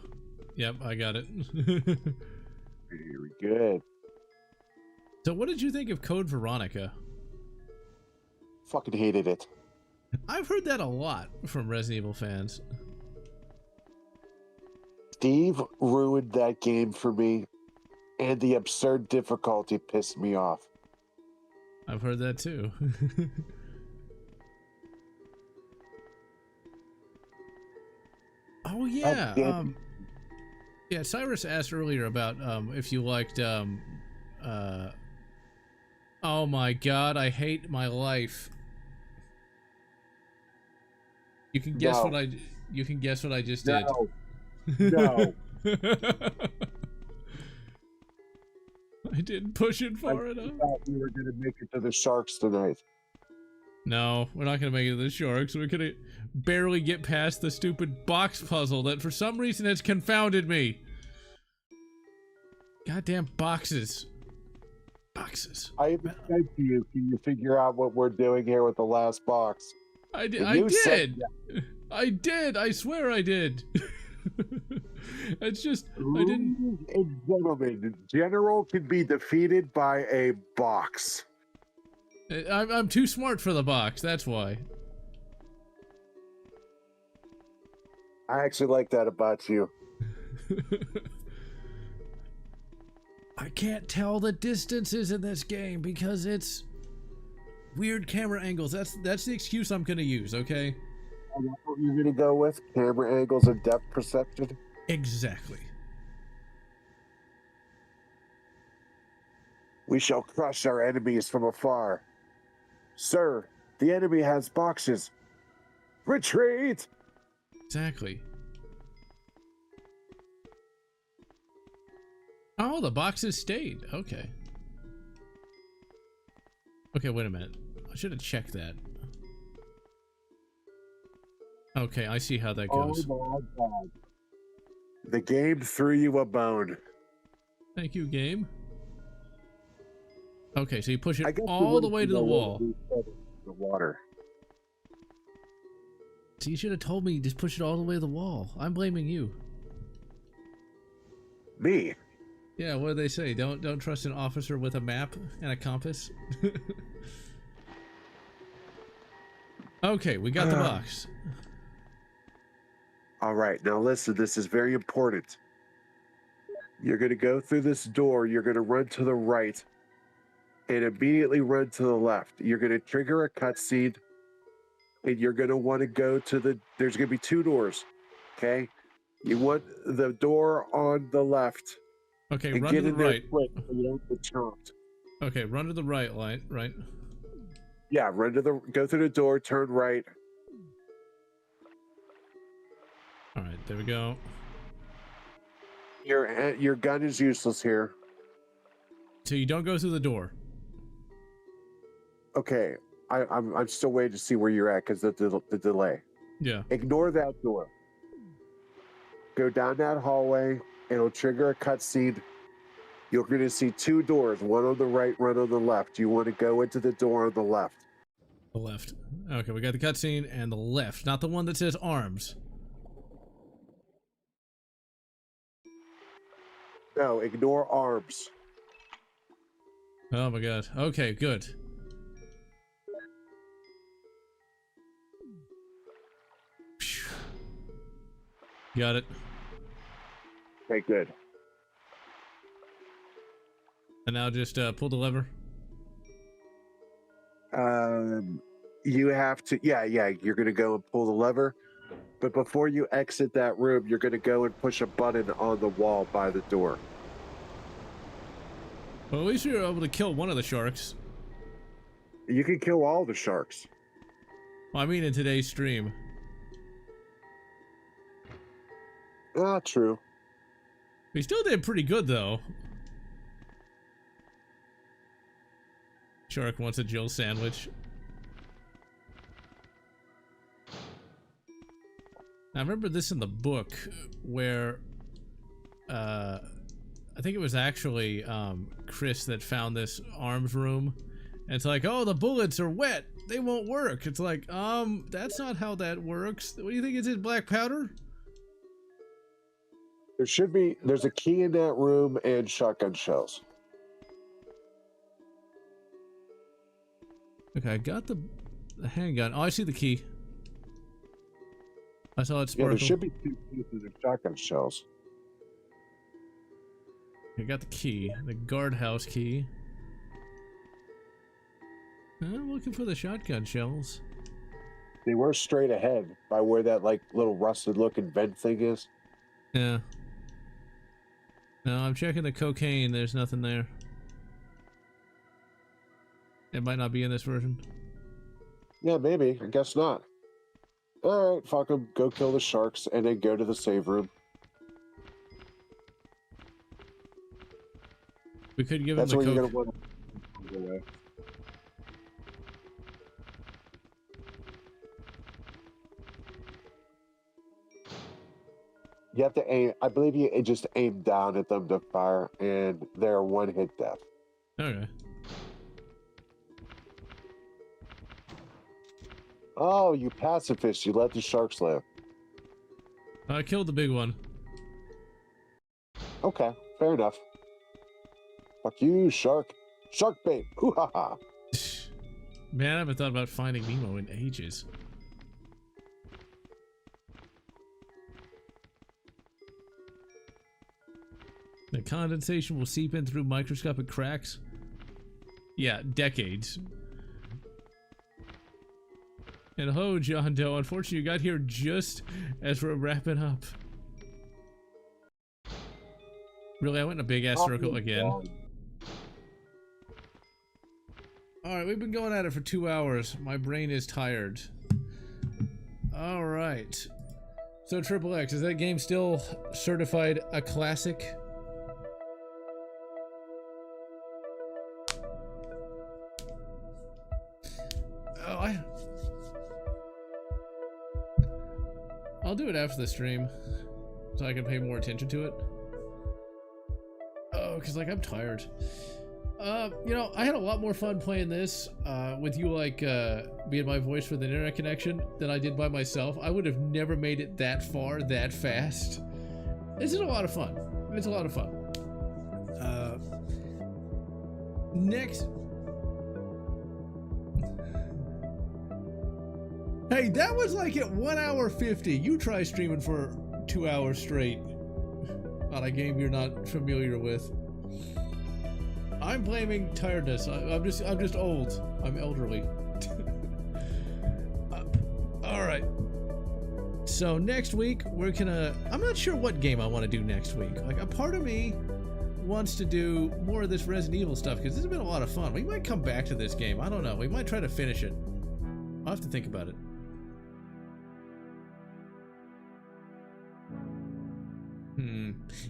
Yep, I got it. Very good. So what did you think of Code Veronica? Fucking hated it. I've heard that a lot from Resident Evil fans. Steve ruined that game for me, and the absurd difficulty pissed me off. I've heard that too. Oh yeah. Yeah, Cyrus asked earlier about if you liked oh my god, I hate my life. You can guess what I just did. No. I didn't push it far enough. I thought we were gonna make it to the Sharks tonight. No, we're not gonna make it to the Sharks. We're gonna barely get past the stupid box puzzle that for some reason has confounded me. Goddamn boxes. Boxes. I even said to you, can you figure out what we're doing here with the last box? I did. And I you said did. I did. I swear I did. It's just I didn't. Ladies and gentlemen, General can be defeated by a box. I'm too smart for the box. That's why. I actually like that about you. I can't tell the distances in this game because it's weird camera angles. That's the excuse I'm gonna use, okay? That's what you're gonna go with? Camera angles and depth perception? Exactly. We shall crush our enemies from afar. Sir, the enemy has boxes. Retreat! Exactly. Oh, the boxes stayed. Okay. Okay, wait a minute. I should have checked that. Okay, I see how that goes. Oh my god. The game threw you a bone. Thank you, game. Okay, so you push it I guess all the way to the wall. The water. So you should have told me just push it all the way to the wall. I'm blaming you. Me? Yeah, what do they say? Don't trust an officer with a map and a compass. Okay, we got the box. All right, now listen, this is very important. You're going to go through this door, you're going to run to the right, and immediately run to the left. You're going to trigger a cutscene, and you're going to want to go to there's going to be two doors, okay? You want the door on the left. Okay, and run get to the in there right. quick so you don't get chomped. Okay, run to the right, right? Yeah, go through the door, turn right. All right, there we go. Your gun is useless here. So you don't go through the door. Okay, I'm still waiting to see where you're at because the delay. Yeah. Ignore that door. Go down that hallway. It'll trigger a cutscene. You're going to see two doors, one on the right, one on the left. You want to go into the door on the left. The left. Okay, we got the cutscene and the left, not the one that says arms. No, ignore arms. Oh my god. Okay, good. Got it. Okay, good. And now just pull the lever. You have to, yeah, you're going to go and pull the lever. But before you exit that room, you're going to go and push a button on the wall by the door. Well, at least we were able to kill one of the sharks. You can kill all the sharks. Well, I mean in today's stream. Ah, true. We still did pretty good, though. Shark wants a Jill sandwich. I remember this in the book where I think it was actually Chris that found this arms room. And it's like, oh, the bullets are wet. They won't work. It's like, that's not how that works. What do you think? Is it black powder? There's a key in that room and shotgun shells. Okay, I got the handgun. Oh, I see the key. I saw it Yeah, sparkle. there should be 2 pieces of shotgun shells. I got the key, the guardhouse key. I'm looking for the shotgun shells. They were straight ahead by where that like little rusted looking vent thing is. Yeah. No, I'm checking the cocaine. There's nothing there. It might not be in this version. Yeah, maybe. I guess not. All right, fuck them. Go kill the sharks and then go to the save room. We could give That's him where the you're coke. gonna want to. You have to aim. I believe you just aim down at them to fire, and they're one-hit death. Okay. Oh, you pacifist! You let the sharks live. I killed the big one. Okay, fair enough. Fuck you, shark. Shark bait. Hoo ha ha. Man, I haven't thought about finding Nemo in ages. The condensation will seep in through microscopic cracks. Yeah, decades. And hello, John Doe. Unfortunately, you got here just as we're wrapping up. Really, I went in a big ass circle again. Alright, we've been going at it for 2 hours. My brain is tired. Alright. So, Triple X, is that game still certified a classic? Oh, I'll do it after the stream, so I can pay more attention to it. Oh, because, like, I'm tired. You know, I had a lot more fun playing this, with you, like, being my voice for the internet connection than I did by myself. I would have never made it that far, that fast. This is a lot of fun. It's a lot of fun. Next... Hey, that was like at 1 hour 50. You try streaming for 2 hours straight on a game you're not familiar with. I'm blaming tiredness. I'm just old. I'm elderly. All right. So next week we're gonna. I'm not sure what game I want to do next week. Like a part of me wants to do more of this Resident Evil stuff because this has been a lot of fun. We might come back to this game. I don't know. We might try to finish it. I'll have to think about it.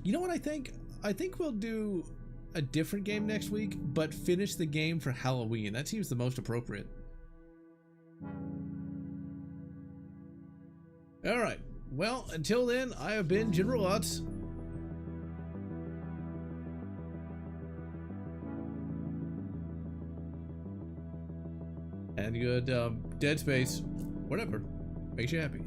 You know what I think? I think we'll do a different game next week, but finish the game for Halloween. That seems the most appropriate. Alright. Well, until then, I have been General Lotz. And good, Dead Space. Whatever. Makes you happy.